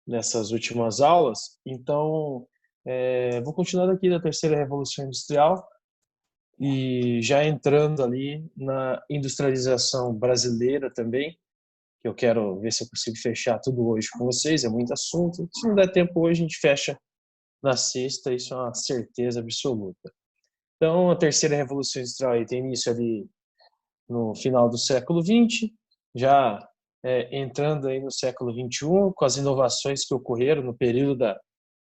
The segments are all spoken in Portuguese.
nessas últimas aulas. Então, vou continuar aqui da terceira revolução industrial e já entrando ali na industrialização brasileira também, que eu quero ver se eu consigo fechar tudo hoje com vocês, é muito assunto. Se não der tempo hoje, a gente fecha na sexta, isso é uma certeza absoluta. Então, a terceira revolução industrial aí tem início ali no final do século XX, já entrando aí no século XXI, com as inovações que ocorreram no período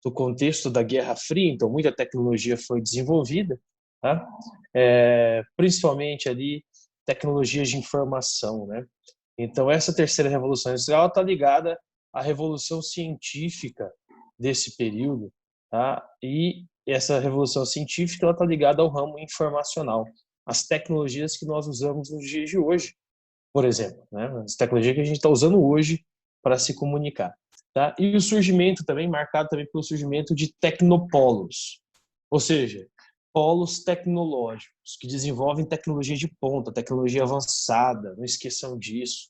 do contexto da Guerra Fria, então muita tecnologia foi desenvolvida, tá? Principalmente ali tecnologias de informação, né? Então essa terceira revolução industrial está ligada à revolução científica desse período, tá? E essa revolução científica ela está ligada ao ramo informacional, as tecnologias que nós usamos nos dias de hoje, por exemplo, né? As tecnologias que a gente está usando hoje para se comunicar. Tá? E o surgimento também, marcado também pelo surgimento de tecnopolos, ou seja, polos tecnológicos que desenvolvem tecnologia de ponta, tecnologia avançada, não esqueçam disso,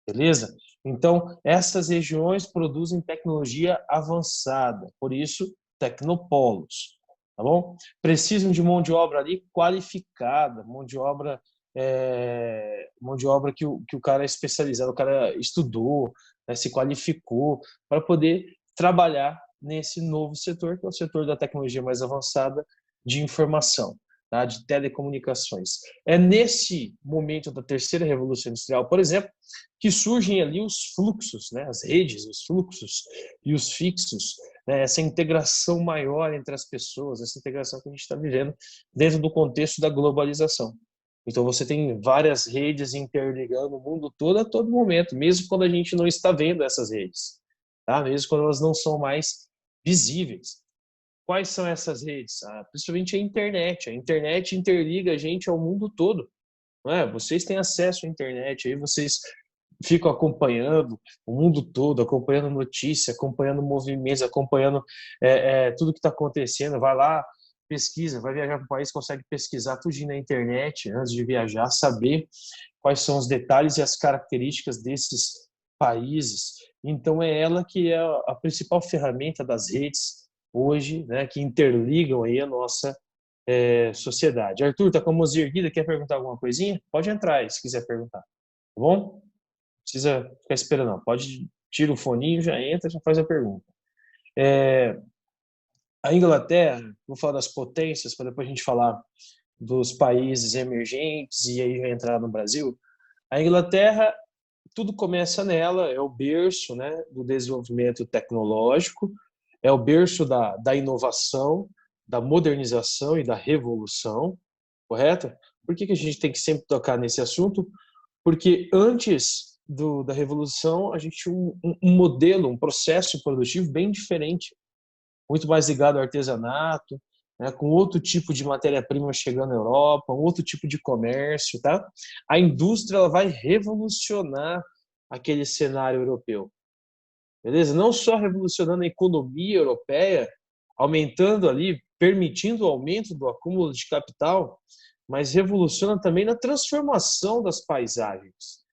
beleza? Então, essas regiões produzem tecnologia avançada, por isso, tecnopolos, tá bom? Precisam de mão de obra ali qualificada, mão de obra que o cara é especializado, o cara estudou, né, se qualificou para poder trabalhar nesse novo setor, que é o setor da tecnologia mais avançada de informação, tá? De telecomunicações. É nesse momento da terceira revolução industrial, por exemplo, que surgem ali os fluxos, né? As redes, os fluxos e os fixos, né? Essa integração maior entre as pessoas, essa integração que a gente está vivendo dentro do contexto da globalização. Então você tem várias redes interligando o mundo todo a todo momento, mesmo quando a gente não está vendo essas redes, tá? Mesmo quando elas não são mais visíveis. Quais são essas redes? Principalmente a internet. A internet interliga a gente ao mundo todo. Não é? Vocês têm acesso à internet, aí vocês ficam acompanhando o mundo todo, acompanhando notícia, acompanhando movimentos, acompanhando tudo que está acontecendo. Vai lá, pesquisa, vai viajar para o país, consegue pesquisar tudo na internet antes de viajar, saber quais são os detalhes e as características desses países. Então é ela que é a principal ferramenta das redes hoje, né, que interligam aí a nossa sociedade. Arthur, tá com a mãozinha erguida, quer perguntar alguma coisinha? Pode entrar aí, se quiser perguntar, tá bom? Não precisa ficar esperando, não. Pode tira o foninho, já entra, já faz a pergunta. A Inglaterra, vou falar das potências, para depois a gente falar dos países emergentes e aí vai entrar no Brasil. A Inglaterra, tudo começa nela, é o berço, né, do desenvolvimento tecnológico, é o berço da inovação, da modernização e da revolução, correto? Por que a gente tem que sempre tocar nesse assunto? Porque antes da revolução, a gente tinha um modelo, um processo produtivo bem diferente, muito mais ligado ao artesanato, né, com outro tipo de matéria-prima chegando na Europa, um outro tipo de comércio, tá? A indústria ela vai revolucionar aquele cenário europeu, beleza? Não só revolucionando a economia europeia, aumentando ali, permitindo o aumento do acúmulo de capital, mas revoluciona também na transformação das paisagens,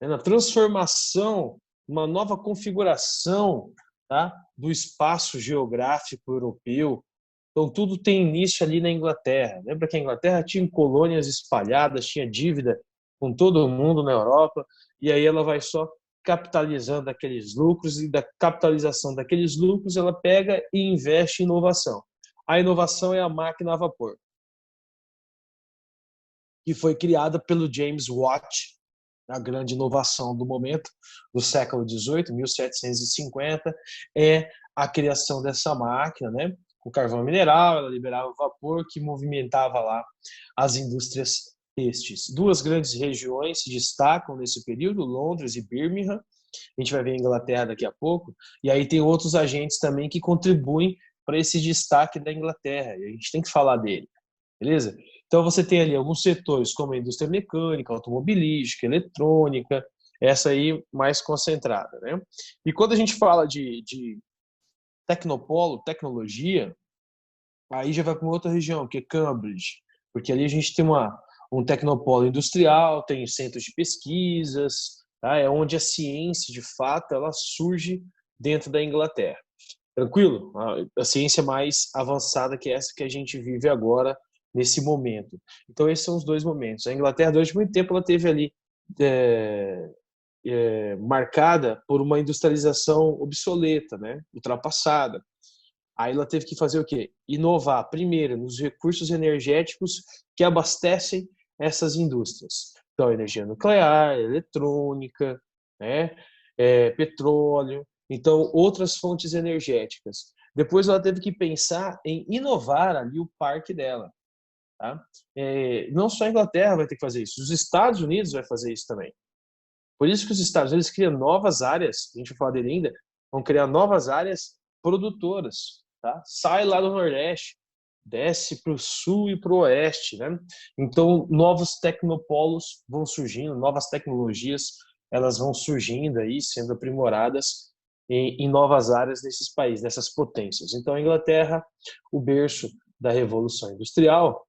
né? Na transformação, uma nova configuração, tá? Do espaço geográfico europeu. Então, tudo tem início ali na Inglaterra. Lembra que a Inglaterra tinha colônias espalhadas, tinha dívida com todo mundo na Europa, e aí ela vai só capitalizando aqueles lucros, e da capitalização daqueles lucros ela pega e investe em inovação. A inovação é a máquina a vapor, que foi criada pelo James Watt, a grande inovação do momento, do século XVIII, 1750, é a criação dessa máquina, né? O carvão mineral, ela liberava vapor que movimentava lá as indústrias têxteis. Duas grandes regiões se destacam nesse período, Londres e Birmingham. A gente vai ver a Inglaterra daqui a pouco. E aí tem outros agentes também que contribuem para esse destaque da Inglaterra. E a gente tem que falar dele, beleza? Então você tem ali alguns setores como a indústria mecânica, automobilística, eletrônica, essa aí mais concentrada, né? E quando a gente fala de tecnopolo, tecnologia, aí já vai para uma outra região, que é Cambridge, porque ali a gente tem um tecnopolo industrial, tem centros de pesquisas, tá? É onde a ciência, de fato, ela surge dentro da Inglaterra. Tranquilo? A ciência mais avançada que essa que a gente vive agora, nesse momento. Então, esses são os dois momentos. A Inglaterra, durante muito tempo, ela teve ali é, marcada por uma industrialização obsoleta, né? Ultrapassada. Aí ela teve que fazer o quê? Inovar, primeiro, nos recursos energéticos que abastecem essas indústrias. Então, energia nuclear, eletrônica, né? Petróleo, então outras fontes energéticas. Depois ela teve que pensar em inovar ali o parque dela. Tá? Não só a Inglaterra vai ter que fazer isso, os Estados Unidos vai fazer isso também. Por isso que os Estados Unidos criam novas áreas, a gente vai falar dele ainda, vão criar novas áreas produtoras. Tá? Sai lá do Nordeste, desce para o Sul e para o Oeste. Né? Então, novos tecnopolos vão surgindo, novas tecnologias elas vão surgindo aí, sendo aprimoradas em novas áreas desses países, dessas potências. Então, a Inglaterra, o berço da Revolução Industrial,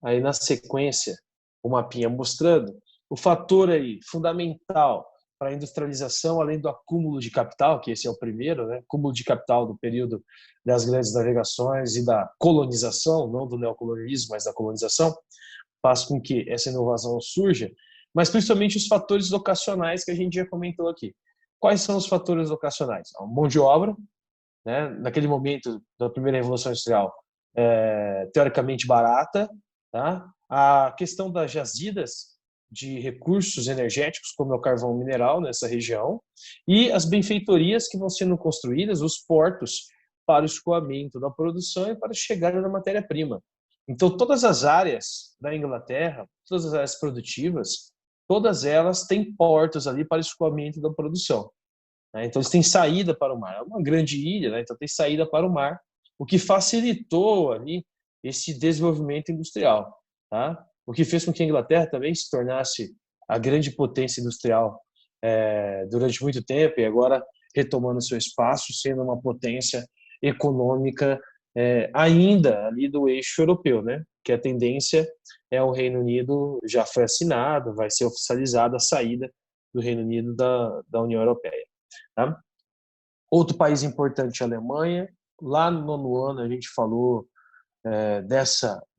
aí na sequência, o mapinha mostrando o fator aí fundamental para a industrialização, além do acúmulo de capital, que esse é o primeiro, né? Acúmulo de capital do período das grandes navegações e da colonização, não do neocolonialismo, mas da colonização, faz com que essa inovação surja, mas principalmente os fatores locacionais que a gente já comentou aqui. Quais são os fatores locacionais? A mão de obra, né? Naquele momento da primeira revolução industrial, teoricamente barata, tá? A questão das jazidas de recursos energéticos, como é o carvão mineral nessa região, e as benfeitorias que vão sendo construídas, os portos, para o escoamento da produção e para a chegada da matéria-prima. Então, todas as áreas da Inglaterra, todas as áreas produtivas, todas elas têm portos ali para o escoamento da produção. Então, eles têm saída para o mar. É uma grande ilha, né? Então tem saída para o mar, o que facilitou ali esse desenvolvimento industrial. Tá? O que fez com que a Inglaterra também se tornasse a grande potência industrial durante muito tempo e agora retomando seu espaço, sendo uma potência econômica ainda ali do eixo europeu, né? Que a tendência é o Reino Unido, já foi assinado, vai ser oficializada a saída do Reino Unido da União Europeia. Tá? Outro país importante, a Alemanha. Lá no nono ano a gente falou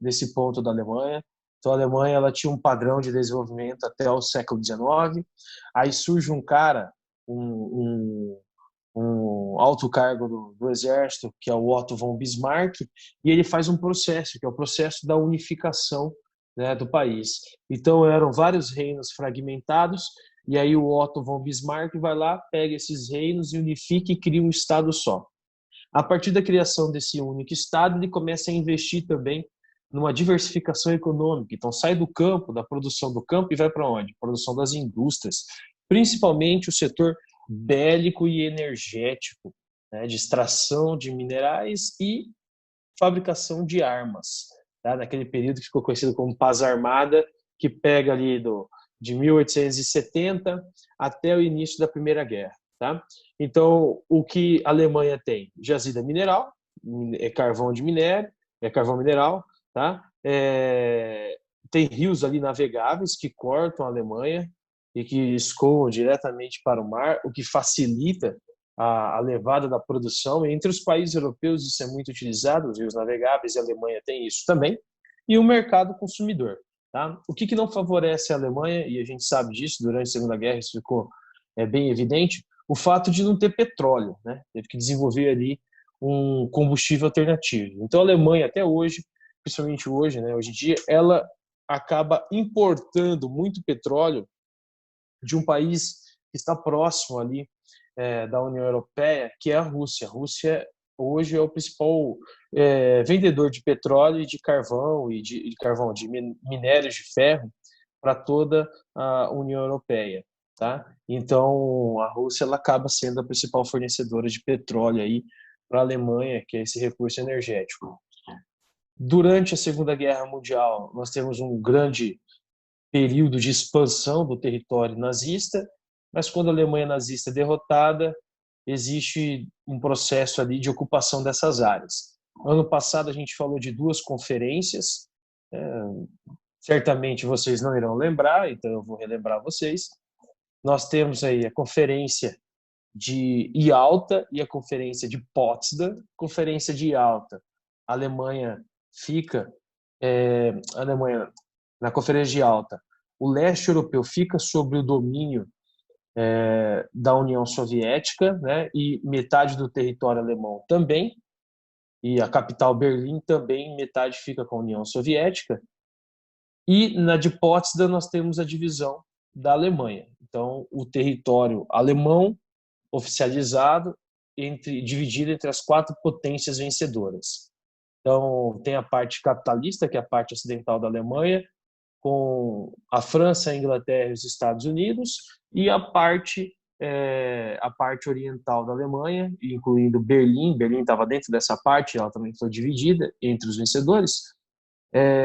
desse ponto da Alemanha. Então a Alemanha ela tinha um padrão de desenvolvimento até o século XIX. Aí surge um cara, um alto cargo do exército, que é o Otto von Bismarck, e ele faz um processo, que é o processo da unificação, né, do país. Então eram vários reinos fragmentados, e aí o Otto von Bismarck vai lá, pega esses reinos e unifica e cria um estado só. A partir da criação desse único estado, ele começa a investir também numa diversificação econômica. Então sai do campo, da produção do campo e vai para onde? Produção das indústrias, principalmente o setor bélico e energético, né, de extração de minerais e fabricação de armas. Tá? Naquele período que ficou conhecido como Paz Armada, que pega ali de 1870 até o início da Primeira Guerra. Tá? Então, o que a Alemanha tem? Jazida mineral, carvão de minério, carvão mineral, tá? Tem rios ali navegáveis que cortam a Alemanha e que escoam diretamente para o mar, o que facilita a levada da produção. Entre os países europeus isso é muito utilizado, os rios navegáveis, e a Alemanha tem isso também, e o mercado consumidor. Tá? O que não favorece a Alemanha, e a gente sabe disso, durante a Segunda Guerra isso ficou bem evidente, o fato de não ter petróleo. Né? Teve que desenvolver ali um combustível alternativo. Então a Alemanha até hoje, principalmente hoje, né, hoje em dia, ela acaba importando muito petróleo de um país que está próximo ali da União Europeia, que é a Rússia. A Rússia hoje é o principal vendedor de petróleo e de carvão de minérios de ferro para toda a União Europeia, tá? Então a Rússia ela acaba sendo a principal fornecedora de petróleo aí para a Alemanha, que é esse recurso energético. Durante a Segunda Guerra Mundial, nós temos um grande período de expansão do território nazista, mas quando a Alemanha nazista é derrotada, existe um processo ali de ocupação dessas áreas. Ano passado a gente falou de 2 conferências, certamente vocês não irão lembrar, então eu vou relembrar vocês. Nós temos aí a conferência de Yalta e a Conferência de Potsdam. Conferência de Yalta, a Alemanha fica, Alemanha, na Conferência de Yalta, o leste europeu fica sob o domínio da União Soviética, né, e metade do território alemão também, e a capital Berlim também, metade fica com a União Soviética. E na de Potsdam nós temos a divisão da Alemanha. Então, o território alemão oficializado dividido entre as 4 potências vencedoras. Então, tem a parte capitalista, que é a parte ocidental da Alemanha, com a França, a Inglaterra e os Estados Unidos, e a parte oriental da Alemanha, incluindo Berlim. Berlim estava dentro dessa parte, ela também foi dividida entre os vencedores,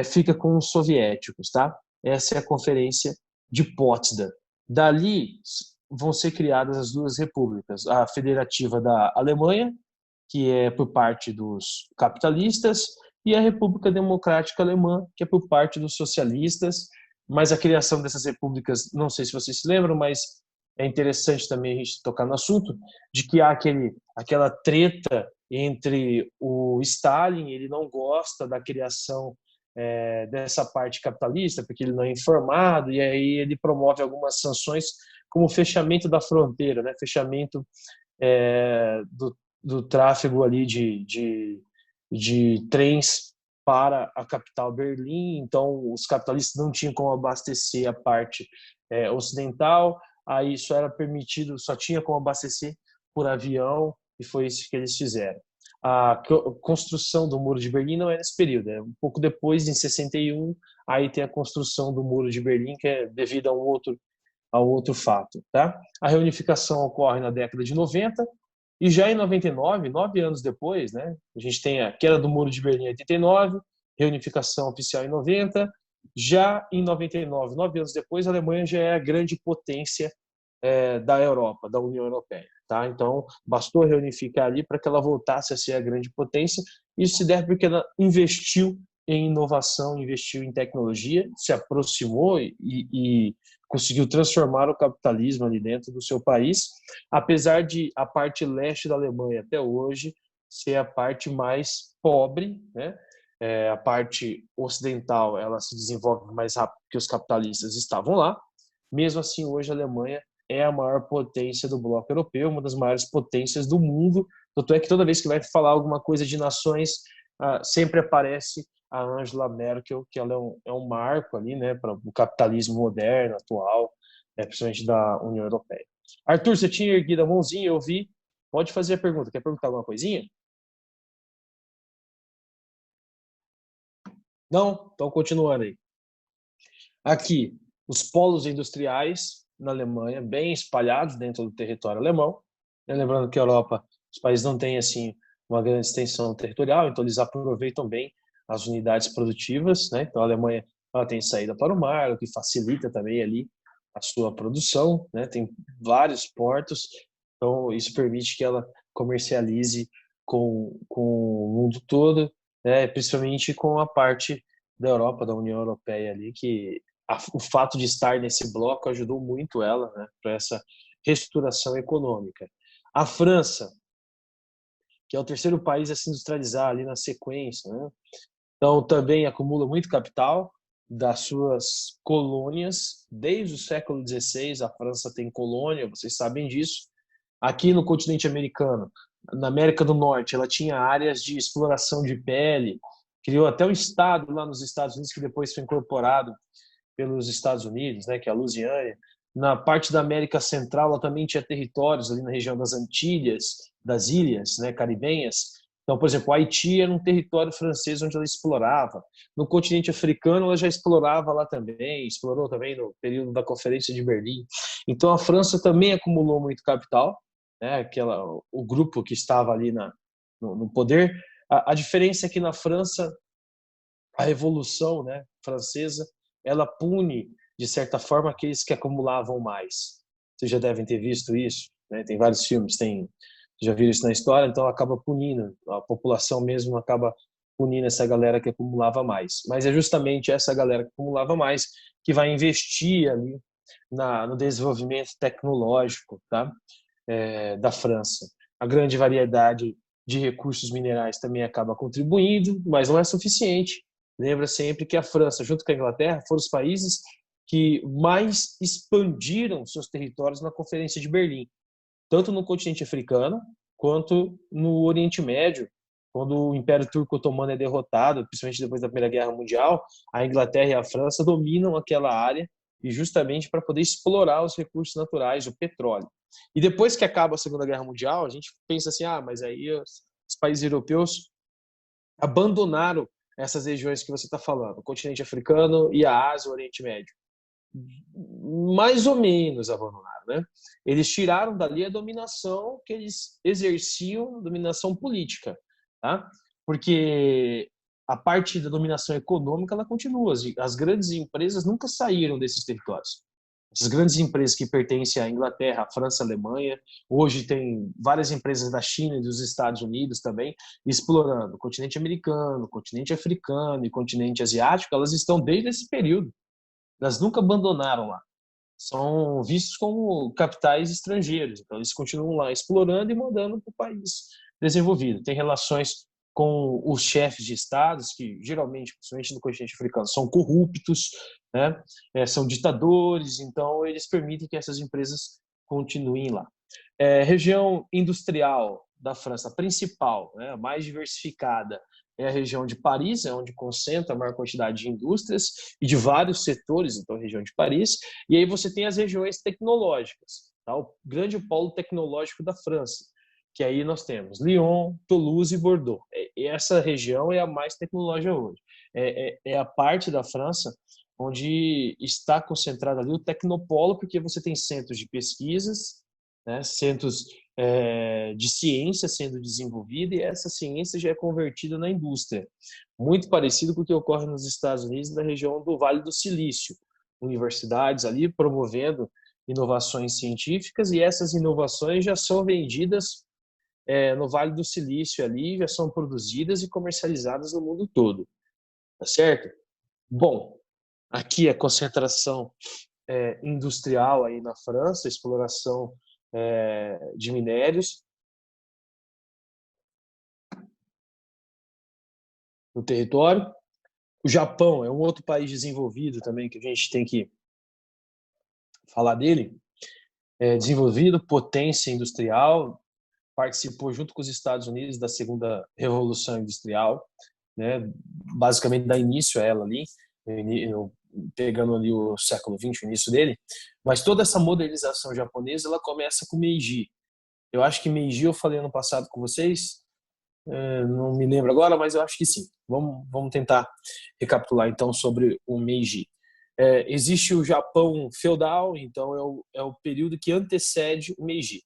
fica com os soviéticos, tá? Essa é a Conferência de Potsdam. Dali vão ser criadas as 2 repúblicas, a Federativa da Alemanha, que é por parte dos capitalistas, e a República Democrática Alemã, que é por parte dos socialistas. Mas a criação dessas repúblicas, não sei se vocês se lembram, mas é interessante também a gente tocar no assunto, de que há aquela treta entre o Stalin, ele não gosta da criação dessa parte capitalista, porque ele não é informado, e aí ele promove algumas sanções, como o fechamento da fronteira, né? Fechamento do tráfego ali de trens para a capital Berlim. Então os capitalistas não tinham como abastecer a parte ocidental, aí só era permitido, só tinha como abastecer por avião, e foi isso que eles fizeram. A construção do Muro de Berlim não é nesse período, é um pouco depois, em 61, aí tem a construção do Muro de Berlim, que é devido a outro fato, tá? A reunificação ocorre na década de 90, e já em 99, 9 anos depois, né, a gente tem a queda do Muro de Berlim em 89, reunificação oficial em 90, já em 99, 9 anos depois, a Alemanha já é a grande potência da Europa, da União Europeia. Tá? Então, bastou reunificar ali para que ela voltasse a ser a grande potência. Isso se deve porque ela investiu em inovação, investiu em tecnologia, se aproximou e conseguiu transformar o capitalismo ali dentro do seu país, apesar de a parte leste da Alemanha até hoje ser a parte mais pobre, né? A parte ocidental ela se desenvolve mais rápido que os capitalistas estavam lá. Mesmo assim, hoje a Alemanha é a maior potência do bloco europeu, uma das maiores potências do mundo. Tanto é que toda vez que vai falar alguma coisa de nações, sempre aparece a Angela Merkel, que ela é um marco ali, né, para o capitalismo moderno, atual, principalmente da União Europeia. Arthur, você tinha erguido a mãozinha, eu vi. Pode fazer a pergunta. Quer perguntar alguma coisinha? Não? Então, continuando aí. Aqui, os polos industriais na Alemanha, bem espalhados dentro do território alemão. Lembrando que a Europa, os países não têm assim uma grande extensão territorial, então eles aproveitam bem as unidades produtivas, né? Então a Alemanha ela tem saída para o mar, o que facilita também ali a sua produção, né? Tem vários portos, então isso permite que ela comercialize com o mundo todo, né? Principalmente com a parte da Europa, da União Europeia ali, que o fato de estar nesse bloco ajudou muito ela, né, para essa reestruturação econômica. A França, que é o terceiro país a se industrializar ali na sequência, né? Então também acumula muito capital das suas colônias. Desde o século XVI a França tem colônia, vocês sabem disso. Aqui no continente americano, na América do Norte, ela tinha áreas de exploração de pele, criou até um estado lá nos Estados Unidos que depois foi incorporado pelos Estados Unidos, né, que é a Louisiana. Na parte da América Central, ela também tinha territórios ali na região das Antilhas, das ilhas, né, caribenhas. Então, por exemplo, o Haiti era um território francês onde ela explorava. No continente africano, ela já explorava lá também, explorou também no período da Conferência de Berlim. Então, a França também acumulou muito capital, né, o grupo que estava ali no poder. A diferença é que na França, a Revolução, né, francesa, ela pune, de certa forma, aqueles que acumulavam mais. Vocês já devem ter visto isso, né? Tem vários filmes, já viram isso na história, então acaba punindo, a população mesmo acaba punindo essa galera que acumulava mais. Mas é justamente essa galera que acumulava mais que vai investir ali no desenvolvimento tecnológico, tá? da França. A grande variedade de recursos minerais também acaba contribuindo, mas não é suficiente. Lembra sempre que a França, junto com a Inglaterra, foram os países que mais expandiram seus territórios na Conferência de Berlim, tanto no continente africano quanto no Oriente Médio. Quando o Império Turco-Otomano é derrotado, principalmente depois da Primeira Guerra Mundial, a Inglaterra e a França dominam aquela área e justamente para poder explorar os recursos naturais, o petróleo. E depois que acaba a Segunda Guerra Mundial, a gente pensa assim, mas aí os países europeus abandonaram essas regiões que você está falando, o continente africano e a Ásia, o Oriente Médio. Mais ou menos abandonaram, né? Eles tiraram dali a dominação que eles exerciam, dominação política, tá? Porque a parte da dominação econômica ela continua. As grandes empresas nunca saíram desses territórios. Essas grandes empresas que pertencem à Inglaterra, à França, à Alemanha, hoje tem várias empresas da China e dos Estados Unidos também explorando o continente americano, o continente africano e o continente asiático. Elas estão desde esse período. Elas nunca abandonaram lá. São vistos como capitais estrangeiros. Então, eles continuam lá explorando e mandando para o país desenvolvido. Tem relações com os chefes de estados, que geralmente, principalmente no continente africano, são corruptos, né? São ditadores, então eles permitem que essas empresas continuem lá. Região industrial da França principal, né, a mais diversificada, é a região de Paris, é onde concentra a maior quantidade de indústrias e de vários setores, então a região de Paris. E aí você tem as regiões tecnológicas, tá? O grande polo tecnológico da França, que aí nós temos Lyon, Toulouse e Bordeaux. E essa região é a mais tecnológica hoje. É a parte da França onde está concentrado ali o tecnopolo, porque você tem centros de pesquisas, né, centros de ciência sendo desenvolvida, e essa ciência já é convertida na indústria. Muito parecido com o que ocorre nos Estados Unidos, na região do Vale do Silício. Universidades ali promovendo inovações científicas, e essas inovações já são vendidas no Vale do Silício ali, já são produzidas e comercializadas no mundo todo. Tá certo? Bom, aqui a concentração industrial aí na França, exploração de minérios no território. O Japão é um outro país desenvolvido também que a gente tem que falar dele. Desenvolvido, potência industrial, participou junto com os Estados Unidos da segunda revolução industrial, né? Basicamente dá início a ela ali, pegando ali o século XX, o início dele. Mas toda essa modernização japonesa ela começa com Meiji. Eu acho que Meiji eu falei ano passado com vocês, não me lembro agora, mas eu acho que sim. Vamos tentar recapitular então sobre o Meiji. Existe o Japão feudal, então é o período que antecede o Meiji.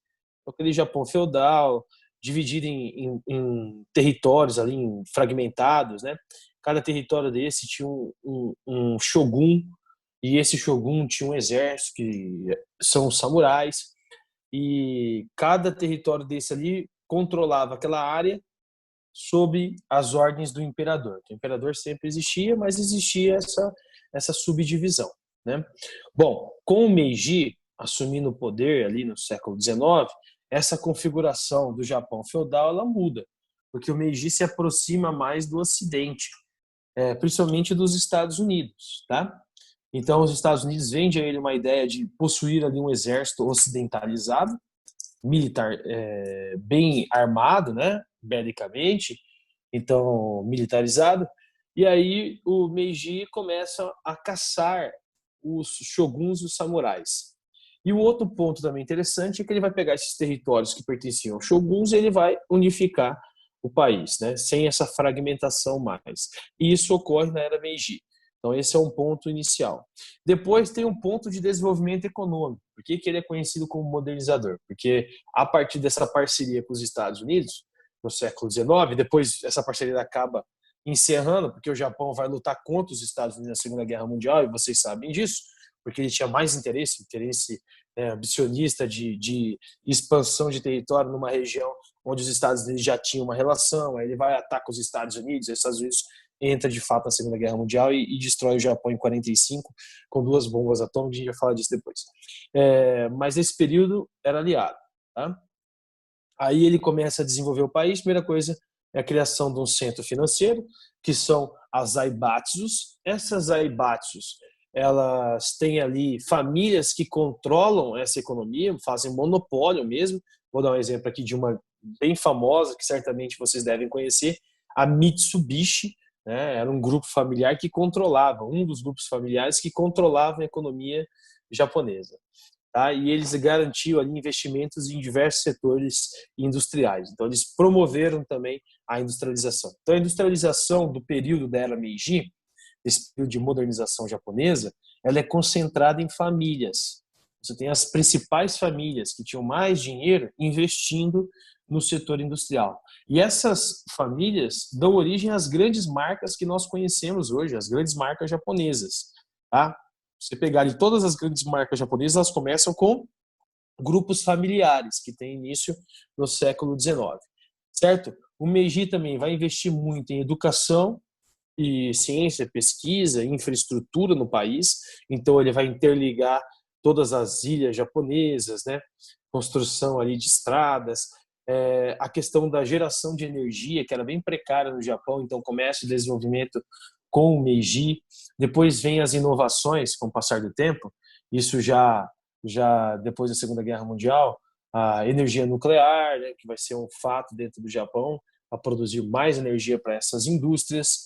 Aquele Japão feudal, dividido em territórios ali, fragmentados, né? Cada território desse tinha um shogun, e esse shogun tinha um exército, que são os samurais, e cada território desse ali controlava aquela área sob as ordens do imperador. O imperador sempre existia, mas existia essa subdivisão, né? Bom, com o Meiji assumindo o poder ali no século XIX, essa configuração do Japão feudal ela muda, porque o Meiji se aproxima mais do Ocidente, principalmente dos Estados Unidos, tá? Então, os Estados Unidos vendem a ele uma ideia de possuir ali um exército ocidentalizado, militar, bem armado, né, belicamente, então militarizado. E aí o Meiji começa a caçar os shoguns e os samurais. E o outro ponto também interessante é que ele vai pegar esses territórios que pertenciam aos shoguns e ele vai unificar o país, né, sem essa fragmentação mais. E isso ocorre na era Meiji. Então, esse é um ponto inicial. Depois tem um ponto de desenvolvimento econômico. Por que ele é conhecido como modernizador? Porque a partir dessa parceria com os Estados Unidos, no século XIX, depois essa parceria acaba encerrando, porque o Japão vai lutar contra os Estados Unidos na Segunda Guerra Mundial, e vocês sabem disso, porque ele tinha mais interesse ambicionista de expansão de território numa região onde os Estados Unidos já tinham uma relação, aí ele vai atacar os Estados Unidos, e os Estados Unidos entra de fato na Segunda Guerra Mundial e destrói o Japão em 45 com 2 bombas atômicas. A gente vai falar disso depois. Mas esse período era aliado. tá? Aí ele começa a desenvolver o país. Primeira coisa é a criação de um centro financeiro, que são as Zaibatsus. Essas Zaibatsus, elas têm ali famílias que controlam essa economia, fazem monopólio mesmo. Vou dar um exemplo aqui de uma bem famosa, que certamente vocês devem conhecer, a Mitsubishi, né? Era um grupo familiar que controlava, um dos grupos familiares que controlava a economia japonesa. Tá? E eles garantiam ali investimentos em diversos setores industriais. Então, eles promoveram também a industrialização. Então, a industrialização do período da era Meiji, esse período de modernização japonesa, ela é concentrada em famílias. Você tem as principais famílias que tinham mais dinheiro investindo no setor industrial. E essas famílias dão origem às grandes marcas que nós conhecemos hoje, as grandes marcas japonesas. Tá? Você pegar ali todas as grandes marcas japonesas, elas começam com grupos familiares, que têm início no século XIX, certo? O Meiji também vai investir muito em educação e ciência, pesquisa, infraestrutura no país, então ele vai interligar todas as ilhas japonesas, né? Construção ali de estradas, a questão da geração de energia, que era bem precária no Japão, então começa o desenvolvimento com o Meiji. Depois vem as inovações com o passar do tempo, isso já depois da Segunda Guerra Mundial, a energia nuclear, né, que vai ser um fato dentro do Japão, a produzir mais energia para essas indústrias,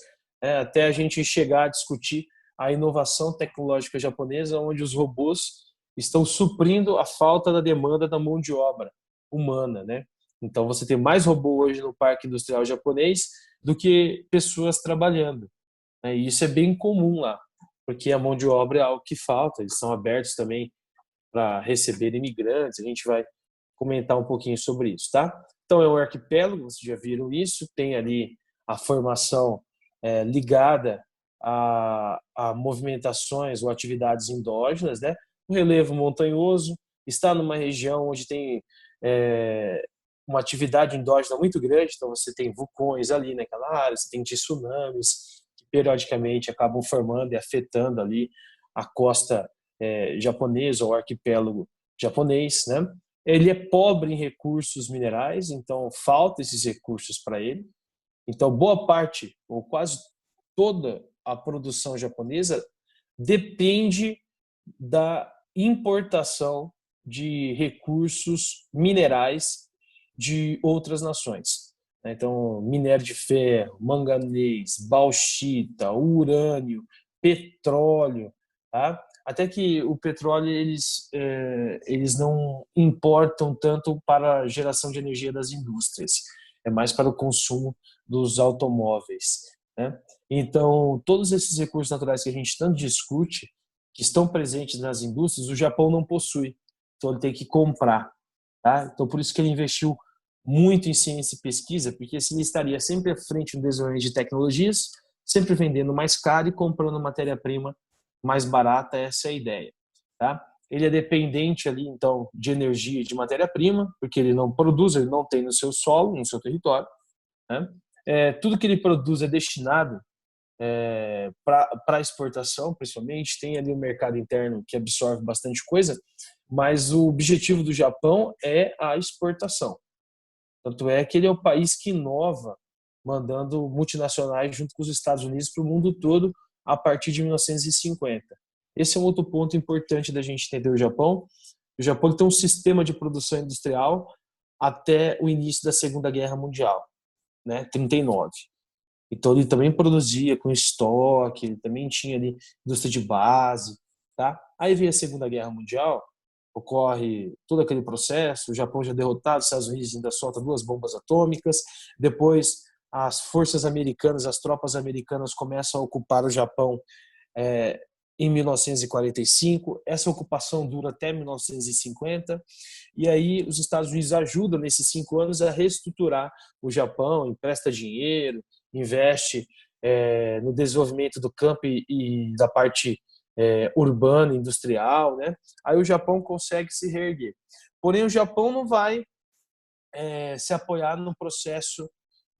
até a gente chegar a discutir a inovação tecnológica japonesa, onde os robôs estão suprindo a falta da demanda da mão de obra humana, né? Então você tem mais robô hoje no parque industrial japonês do que pessoas trabalhando, né? E isso é bem comum lá, porque a mão de obra é algo que falta. Eles são abertos também para receber imigrantes. A gente vai comentar um pouquinho sobre isso, tá? Então é um arquipélago, vocês já viram isso, tem ali a formação ligada a movimentações ou atividades endógenas, né? O relevo montanhoso está numa região onde tem uma atividade endógena muito grande, então você tem vulcões ali naquela área, você tem tsunamis que periodicamente acabam formando e afetando ali a costa japonesa ou arquipélago japonês, né? Ele é pobre em recursos minerais, então falta esses recursos para ele. Então, boa parte, ou quase toda a produção japonesa depende da importação de recursos minerais de outras nações. Então, minério de ferro, manganês, bauxita, urânio, petróleo, tá? Até que o petróleo eles não importam tanto para a geração de energia das indústrias, é mais para o consumo dos automóveis, né? Então, todos esses recursos naturais que a gente tanto discute, que estão presentes nas indústrias, o Japão não possui. Então, ele tem que comprar, tá? Então, por isso que ele investiu muito em ciência e pesquisa, porque assim ele estaria sempre à frente no desenvolvimento de tecnologias, sempre vendendo mais caro e comprando matéria-prima mais barata. Essa é a ideia, tá? Ele é dependente ali, então, de energia e de matéria-prima, porque ele não produz, ele não tem no seu solo, no seu território, né? Tudo que ele produz é destinado para exportação, principalmente. Tem ali o mercado interno que absorve bastante coisa, mas o objetivo do Japão é a exportação. Tanto é que ele é o país que inova, mandando multinacionais junto com os Estados Unidos para o mundo todo a partir de 1950. Esse é um outro ponto importante da gente entender o Japão. O Japão tem um sistema de produção industrial até o início da Segunda Guerra Mundial, né, 39. Então ele também produzia com estoque, ele também tinha ali indústria de base, tá? Aí vem a Segunda Guerra Mundial, ocorre todo aquele processo, o Japão já derrotado, os Estados Unidos ainda solta 2 bombas atômicas, depois as forças americanas, as tropas americanas começam a ocupar o Japão em 1945, essa ocupação dura até 1950, e aí os Estados Unidos ajudam nesses 5 anos a reestruturar o Japão, empresta dinheiro, investe no desenvolvimento do campo e da parte urbana, industrial, né? Aí o Japão consegue se reerguer. Porém, o Japão não vai se apoiar no processo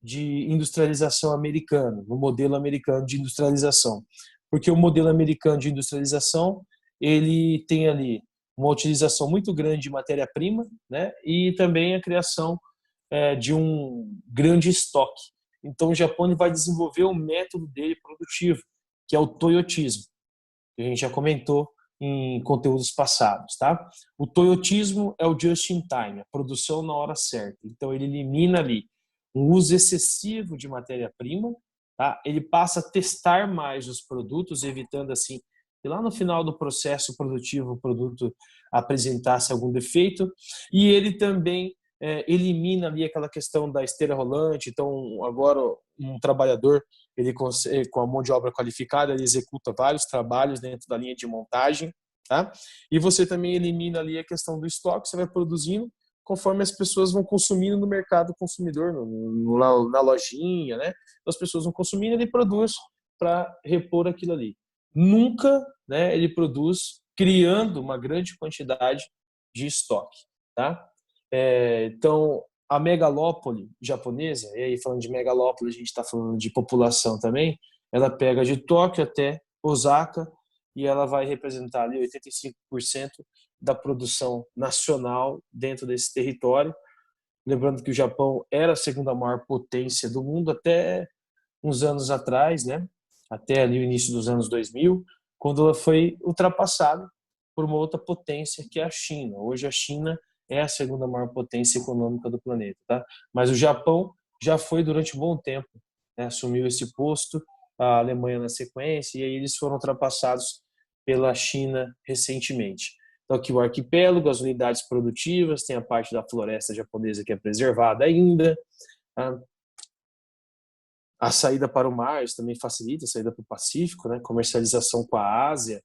de industrialização americano, no modelo americano de industrialização. Porque o modelo americano de industrialização, ele tem ali uma utilização muito grande de matéria-prima, né? E também a criação de um grande estoque. Então, o Japão ele vai desenvolver o método dele produtivo, que é o toyotismo, que a gente já comentou em conteúdos passados, tá? O toyotismo é o just in time, a produção na hora certa. Então, ele elimina ali um uso excessivo de matéria-prima, tá? Ele passa a testar mais os produtos, evitando assim que lá no final do processo produtivo o produto apresentasse algum defeito, e ele também elimina ali aquela questão da esteira rolante. Então, agora um trabalhador ele consegue, com a mão de obra qualificada, ele executa vários trabalhos dentro da linha de montagem, tá? E você também elimina ali a questão do estoque, você vai produzindo conforme as pessoas vão consumindo no mercado consumidor, na lojinha, né? Então, as pessoas vão consumindo, ele produz para repor aquilo ali. Nunca, né, ele produz criando uma grande quantidade de estoque, tá? Então, a megalópole japonesa, e aí falando de megalópole, a gente está falando de população também, ela pega de Tóquio até Osaka e ela vai representar ali 85% da produção nacional dentro desse território. Lembrando que o Japão era a segunda maior potência do mundo até uns anos atrás, né? Até ali o início dos anos 2000, quando ela foi ultrapassada por uma outra potência que é a China. Hoje a China é a segunda maior potência econômica do planeta, tá? Mas o Japão já foi durante um bom tempo, né? Assumiu esse posto, a Alemanha na sequência, e aí eles foram ultrapassados pela China recentemente. Então aqui o arquipélago, as unidades produtivas, tem a parte da floresta japonesa que é preservada ainda, tá? A saída para o mar, isso também facilita a saída para o Pacífico, né? Comercialização com a Ásia.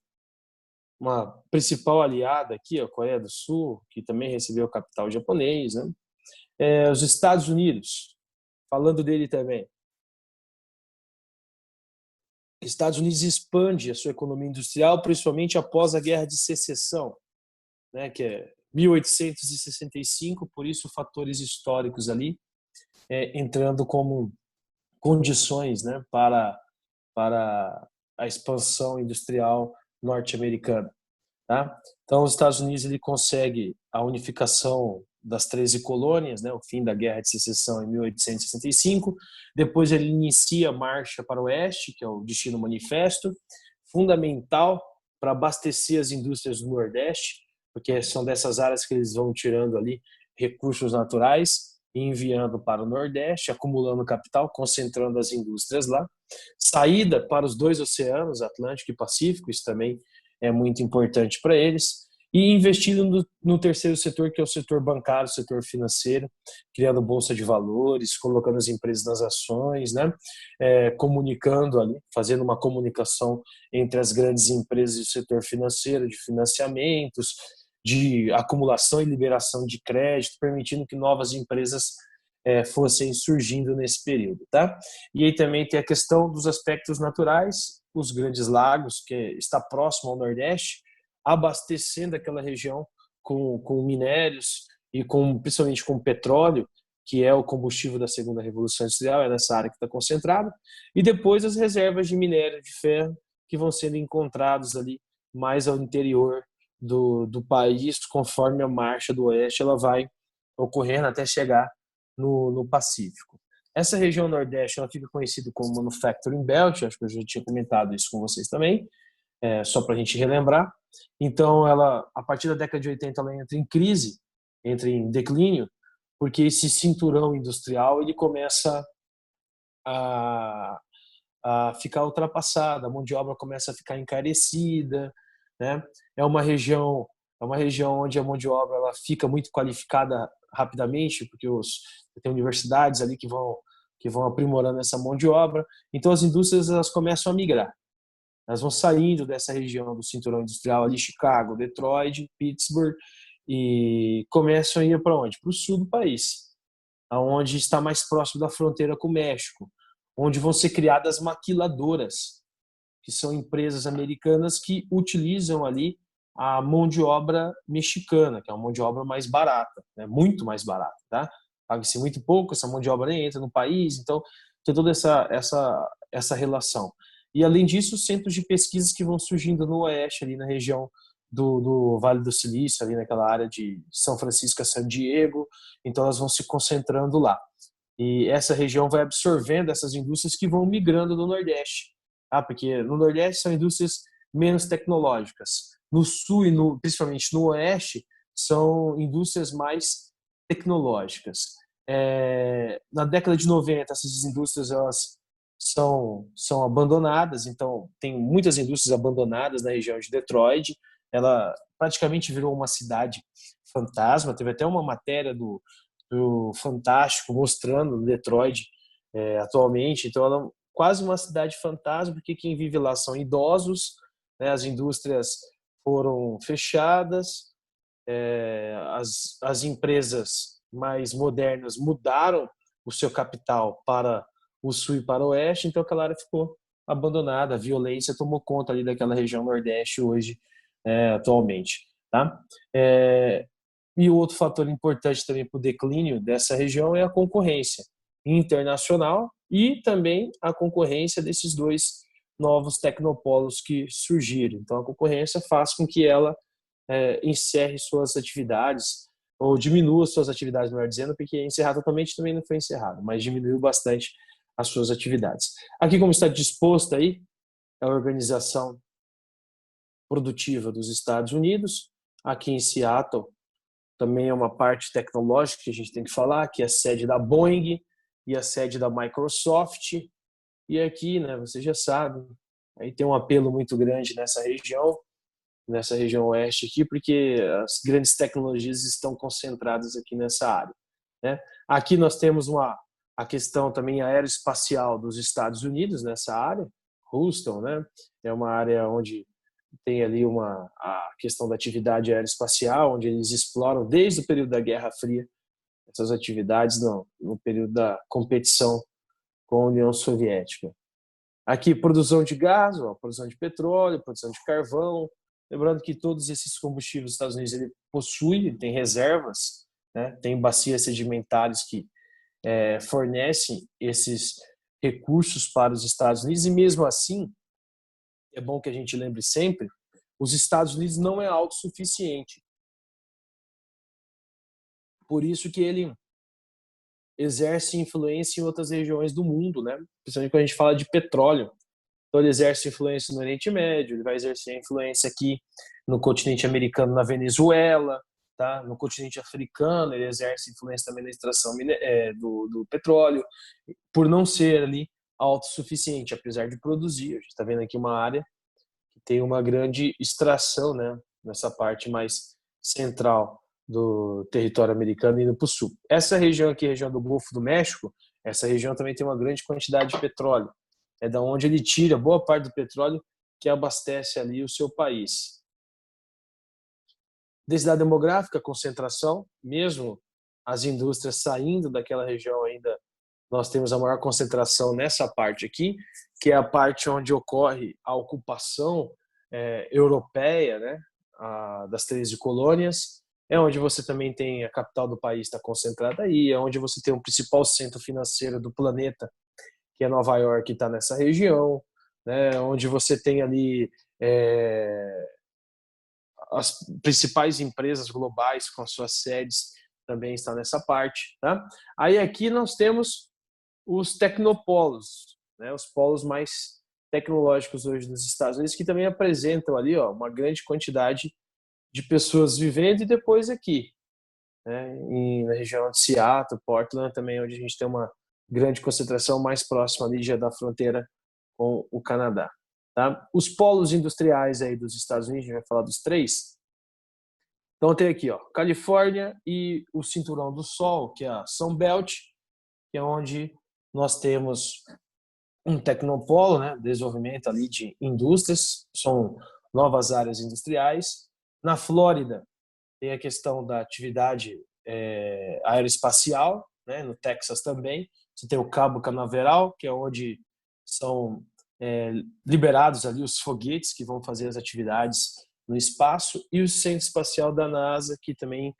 Uma principal aliada aqui, a Coreia do Sul, que também recebeu o capital japonês, né? Os Estados Unidos, falando dele também. Estados Unidos expande a sua economia industrial, principalmente após a Guerra de Secessão, né? Que é 1865, por isso fatores históricos ali entrando como condições, né, para a expansão industrial norte-americana, tá? Então, os Estados Unidos ele consegue a unificação das 13 colônias, né, o fim da Guerra de Secessão em 1865. Depois ele inicia a marcha para o oeste, que é o Destino Manifesto, fundamental para abastecer as indústrias do Nordeste, porque são dessas áreas que eles vão tirando ali recursos naturais e enviando para o Nordeste, acumulando capital, concentrando as indústrias lá. Saída para os dois oceanos, Atlântico e Pacífico, isso também é muito importante para eles. E investindo no terceiro setor, que é o setor bancário, o setor financeiro, criando bolsa de valores, colocando as empresas nas ações, né? Comunicando ali, fazendo uma comunicação entre as grandes empresas e o setor financeiro, de financiamentos, de acumulação e liberação de crédito, permitindo que novas empresas fossem surgindo nesse período, tá? E aí também tem a questão dos aspectos naturais, os grandes lagos, que está próximo ao Nordeste, abastecendo aquela região com minérios e principalmente com petróleo, que é o combustível da segunda revolução industrial, é nessa área que está concentrado, e depois as reservas de minério de ferro que vão sendo encontrados ali mais ao interior do país, conforme a marcha do oeste ela vai ocorrendo até chegar no Pacífico. Essa região Nordeste ela fica conhecida como Manufacturing Belt, acho que eu já tinha comentado isso com vocês também, só para a gente relembrar. Então, ela, a partir da década de 80, ela entra em crise, entra em declínio, porque esse cinturão industrial ele começa a, a ficar ultrapassada, a mão de obra começa a ficar encarecida, né? É uma região onde a mão de obra ela fica muito qualificada rapidamente, porque tem universidades ali que vão aprimorando essa mão de obra. Então as indústrias elas começam a migrar. Elas vão saindo dessa região do cinturão industrial ali, Chicago, Detroit, Pittsburgh, e começam a ir para onde? Para o sul do país, aonde está mais próximo da fronteira com o México, onde vão ser criadas maquiladoras, que são empresas americanas que utilizam ali a mão de obra mexicana, que é uma mão de obra mais barata, né? Muito mais barata, tá? Paga-se muito pouco, essa mão de obra nem entra no país, então tem toda essa relação. E além disso, centros de pesquisas que vão surgindo no oeste, ali na região do Vale do Silício, ali naquela área de São Francisco a San Diego, então elas vão se concentrando lá. E essa região vai absorvendo essas indústrias que vão migrando do Nordeste, tá? Porque no Nordeste são indústrias menos tecnológicas. No Sul e principalmente no Oeste são indústrias mais tecnológicas. Na década de 90, essas indústrias elas são abandonadas, então tem muitas indústrias abandonadas na região de Detroit. Ela praticamente virou uma cidade fantasma. Teve até uma matéria do Fantástico mostrando Detroit atualmente. Então ela é quase uma cidade fantasma, porque quem vive lá são idosos, né? As indústrias foram fechadas, as empresas mais modernas mudaram o seu capital para o sul e para o oeste, então aquela área ficou abandonada, a violência tomou conta ali daquela região nordeste hoje, atualmente, tá? E o outro fator importante também para o declínio dessa região é a concorrência internacional e também a concorrência desses dois novos tecnopolos que surgiram. Então a concorrência faz com que ela encerre suas atividades ou diminua suas atividades, melhor dizendo, porque encerrar totalmente também não foi encerrado, mas diminuiu bastante as suas atividades. Aqui, como está disposta aí, a organização produtiva dos Estados Unidos, aqui em Seattle, também é uma parte tecnológica que a gente tem que falar, que é a sede da Boeing e a sede da Microsoft. E aqui, né, você já sabe, aí tem um apelo muito grande nessa região oeste aqui, porque as grandes tecnologias estão concentradas aqui nessa área, né? Aqui nós temos a questão também aeroespacial dos Estados Unidos nessa área, Houston, né? É uma área onde tem ali a questão da atividade aeroespacial, onde eles exploram desde o período da Guerra Fria essas atividades no período da competição com a União Soviética. Aqui, produção de gás, produção de petróleo, produção de carvão. Lembrando que todos esses combustíveis dos Estados Unidos ele possui, ele tem reservas, né? Tem bacias sedimentares que fornecem esses recursos para os Estados Unidos, e mesmo assim, é bom que a gente lembre sempre, os Estados Unidos não é autossuficiente. Por isso que ele exerce influência em outras regiões do mundo, né? Principalmente quando a gente fala de petróleo. Então ele exerce influência no Oriente Médio, ele vai exercer influência aqui no continente americano, na Venezuela, tá? No continente africano ele exerce influência também na extração do petróleo, por não ser ali autossuficiente, apesar de produzir. A gente está vendo aqui uma área que tem uma grande extração, né? Nessa parte mais central do território americano indo para o sul. Essa região aqui, a região do Golfo do México, essa região também tem uma grande quantidade de petróleo. É da onde ele tira boa parte do petróleo que abastece ali o seu país. Densidade demográfica, concentração, mesmo as indústrias saindo daquela região ainda, nós temos a maior concentração nessa parte aqui, que é a parte onde ocorre a ocupação europeia, né, das 13 colônias, é onde você também tem a capital do país está concentrada aí, é onde você tem o principal centro financeiro do planeta, que é Nova York, que está nessa região, né, onde você tem ali as principais empresas globais com as suas sedes também estão nessa parte, tá? Aí aqui nós temos os tecnopolos, né, os polos mais tecnológicos hoje nos Estados Unidos, que também apresentam ali uma grande quantidade de pessoas vivendo, e depois aqui, né, na região de Seattle, Portland também, onde a gente tem uma grande concentração mais próxima ali já da fronteira com o Canadá. Tá? Os polos industriais aí dos Estados Unidos, a gente vai falar dos três. Então tem aqui, Califórnia e o Cinturão do Sol, que é a Sun Belt, que é onde nós temos um tecnopolo, né, desenvolvimento ali de indústrias, são novas áreas industriais. Na Flórida tem a questão da atividade aeroespacial, né, no Texas também. Você tem o Cabo Canaveral, que é onde são liberados ali os foguetes que vão fazer as atividades no espaço, e o Centro Espacial da NASA, que também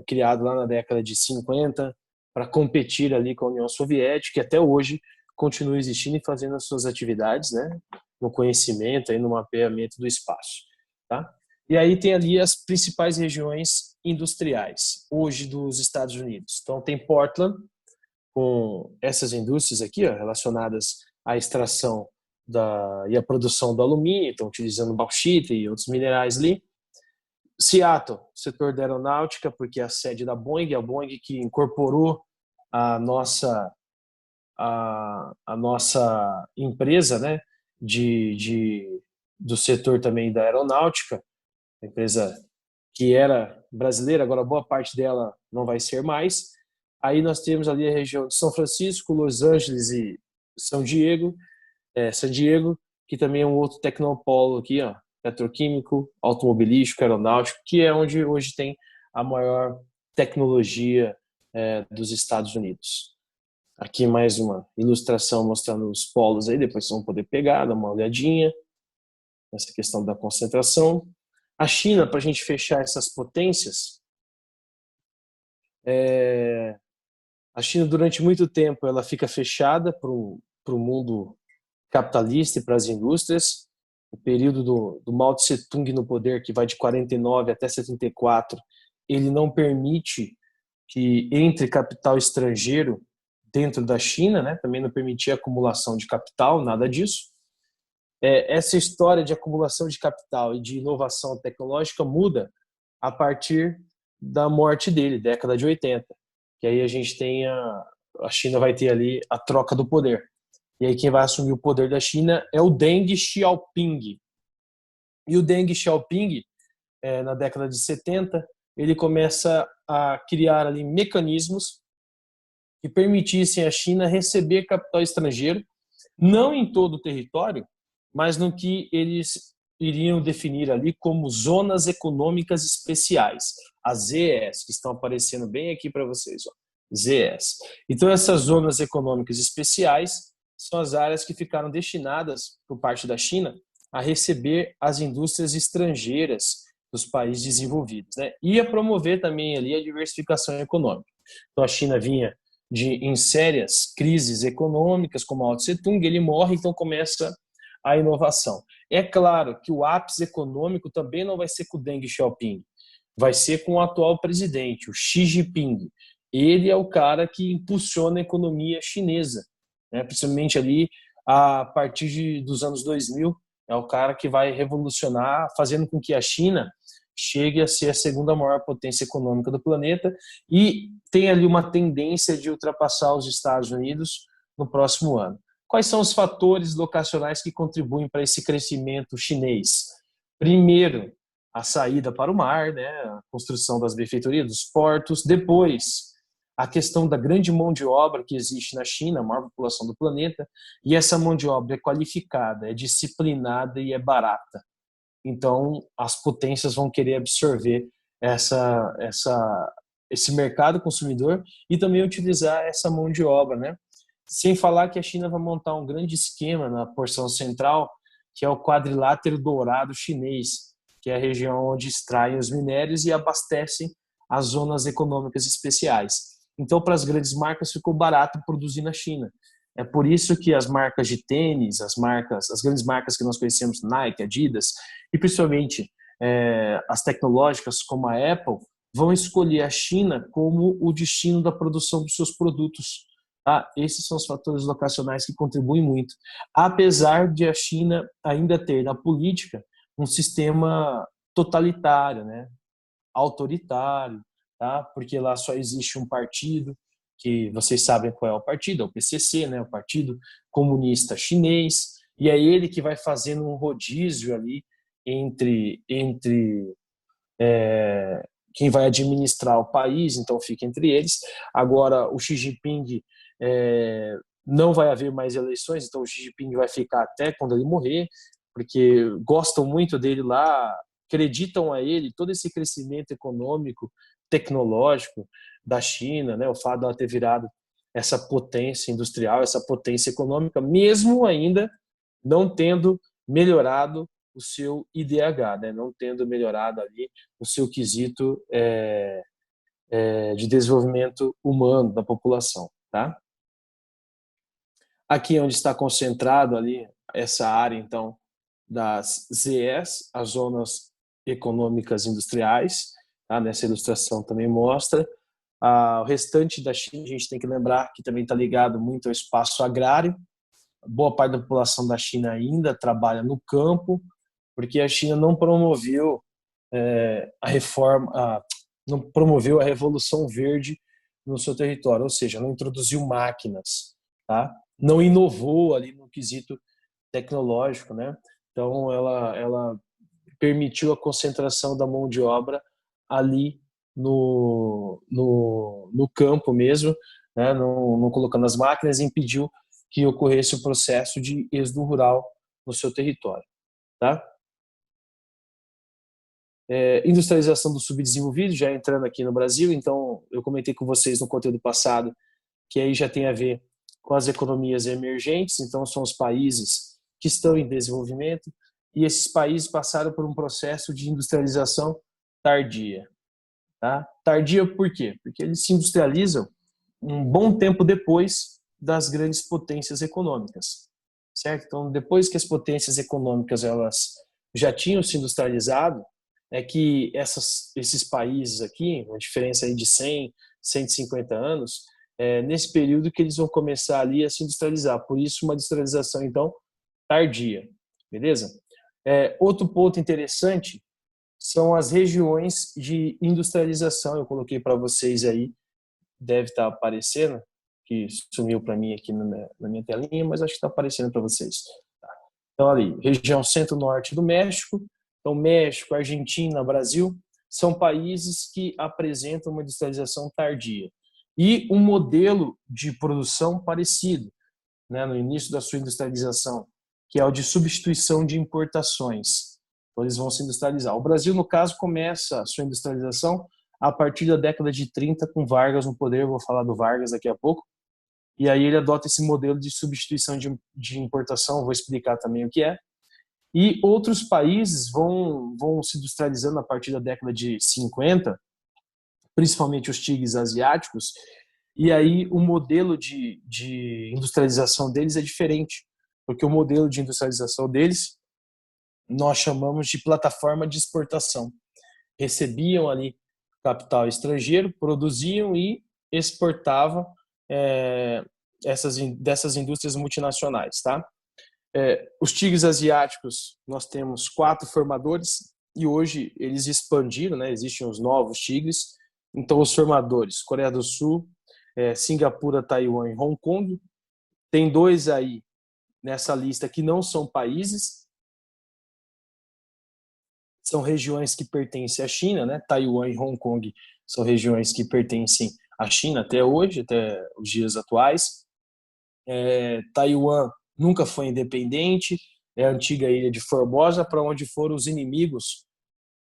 criado lá na década de 50 para competir ali com a União Soviética, que até hoje continua existindo e fazendo as suas atividades, né, no conhecimento e no mapeamento do espaço, tá? E aí tem ali as principais regiões industriais, hoje dos Estados Unidos. Então tem Portland, com essas indústrias aqui, ó, relacionadas à extração e à produção do alumínio, então utilizando bauxita e outros minerais ali. Seattle, setor da aeronáutica, porque é a sede da Boeing, a Boeing que incorporou a nossa a nossa empresa, né, do setor também da aeronáutica, a empresa que era brasileira, agora boa parte dela não vai ser mais. Aí nós temos ali a região de São Francisco, Los Angeles e São Diego, San Diego, que também é um outro tecnopolo aqui, ó, petroquímico, automobilístico, aeronáutico, que é onde hoje tem a maior tecnologia dos Estados Unidos. Aqui mais uma ilustração mostrando os polos aí, depois vocês vão poder pegar, dar uma olhadinha nessa questão da concentração. A China, para a gente fechar essas potências, a China durante muito tempo ela fica fechada para o mundo capitalista e para as indústrias. O período do Mao Tse Tung no poder, que vai de 49 até 74, ele não permite que entre capital estrangeiro dentro da China, né? Também não permitia acumulação de capital, nada disso. Essa história de acumulação de capital e de inovação tecnológica muda a partir da morte dele, década de 80. Que aí a gente tem a China vai ter ali a troca do poder. E aí quem vai assumir o poder da China é o Deng Xiaoping. E o Deng Xiaoping, na década de 70, ele começa a criar ali mecanismos que permitissem à China receber capital estrangeiro, não em todo o território, mas no que eles iriam definir ali como zonas econômicas especiais, as ZES, que estão aparecendo bem aqui para vocês, ó, ZES. Então essas zonas econômicas especiais são as áreas que ficaram destinadas por parte da China a receber as indústrias estrangeiras dos países desenvolvidos, né? E a promover também ali a diversificação econômica. Então a China vinha em sérias crises econômicas, como Mao Tse Tung, ele morre, então começa a inovação. É claro que o ápice econômico também não vai ser com o Deng Xiaoping, vai ser com o atual presidente, o Xi Jinping. Ele é o cara que impulsiona a economia chinesa, né? Principalmente ali a partir dos anos 2000, é o cara que vai revolucionar, fazendo com que a China chegue a ser a segunda maior potência econômica do planeta e tem ali uma tendência de ultrapassar os Estados Unidos no próximo ano. Quais são os fatores locacionais que contribuem para esse crescimento chinês? Primeiro, a saída para o mar, né? A construção das benfeitorias, dos portos. Depois, a questão da grande mão de obra que existe na China, a maior população do planeta, e essa mão de obra é qualificada, é disciplinada e é barata. Então, as potências vão querer absorver esse mercado consumidor e também utilizar essa mão de obra, né? Sem falar que a China vai montar um grande esquema na porção central, que é o quadrilátero dourado chinês, que é a região onde extraem os minérios e abastecem as zonas econômicas especiais. Então, para as grandes marcas, ficou barato produzir na China. É por isso que as marcas de tênis, as grandes marcas que nós conhecemos, Nike, Adidas, e principalmente as tecnológicas como a Apple, vão escolher a China como o destino da produção dos seus produtos. Tá? Esses são os fatores locacionais que contribuem muito. Apesar de a China ainda ter na política um sistema totalitário, né? Autoritário, tá? Porque lá só existe um partido, que vocês sabem qual é o partido, é o PCC, né? O Partido Comunista Chinês, e é ele que vai fazendo um rodízio ali entre quem vai administrar o país, então fica entre eles. Agora, o Xi Jinping não vai haver mais eleições, então o Xi Jinping vai ficar até quando ele morrer, porque gostam muito dele lá, acreditam a ele todo esse crescimento econômico, tecnológico da China, né? O fato de ela ter virado essa potência industrial, essa potência econômica, mesmo ainda não tendo melhorado o seu IDH, né? Não tendo melhorado ali o seu quesito de desenvolvimento humano da população, tá? Aqui onde está concentrado ali essa área, então, das ZEs, as zonas econômicas industriais, tá? Nessa ilustração também mostra. O restante da China, a gente tem que lembrar que também está ligado muito ao espaço agrário. Boa parte da população da China ainda trabalha no campo, porque a China não promoveu a reforma, não promoveu a Revolução Verde no seu território, ou seja, não introduziu máquinas, tá? Não inovou ali no quesito tecnológico, né? Então, ela permitiu a concentração da mão de obra ali no campo mesmo, né? Não colocando as máquinas, e impediu que ocorresse o processo de êxodo rural no seu território, tá? Industrialização do subdesenvolvido, já entrando aqui no Brasil, então eu comentei com vocês no conteúdo passado que aí já tem a ver com as economias emergentes, então são os países que estão em desenvolvimento, e esses países passaram por um processo de industrialização tardia. Tá? Tardia por quê? Porque eles se industrializam um bom tempo depois das grandes potências econômicas, certo? Então, depois que as potências econômicas elas já tinham se industrializado, é que esses países aqui, uma diferença aí de 100, 150 anos, nesse período que eles vão começar ali a se industrializar. Por isso, uma industrialização, então, tardia. Beleza? Outro ponto interessante são as regiões de industrialização. Eu coloquei para vocês aí, deve estar aparecendo, que sumiu para mim aqui na minha telinha, mas acho que está aparecendo para vocês. Então, ali, região centro-norte do México. Então, México, Argentina, Brasil, são países que apresentam uma industrialização tardia. E um modelo de produção parecido, né, no início da sua industrialização, que é o de substituição de importações. Então, eles vão se industrializar. O Brasil, no caso, começa a sua industrialização a partir da década de 30, com Vargas no poder. Eu vou falar do Vargas daqui a pouco. E aí ele adota esse modelo de substituição de importação, vou explicar também o que é. E outros países vão se industrializando a partir da década de 50, principalmente os tigres asiáticos, e aí o modelo de industrialização deles é diferente, porque o modelo de industrialização deles nós chamamos de plataforma de exportação. Recebiam ali capital estrangeiro, produziam e exportavam dessas indústrias multinacionais, tá? Os tigres asiáticos, nós temos 4 formadores e hoje eles expandiram, né? Existem os novos tigres. Então, os formadores, Coreia do Sul, Singapura, Taiwan e Hong Kong. Tem 2 aí nessa lista que não são países, são regiões que pertencem à China, né? Taiwan e Hong Kong são regiões que pertencem à China até hoje, até os dias atuais. Taiwan nunca foi independente, é a antiga ilha de Formosa, para onde foram os inimigos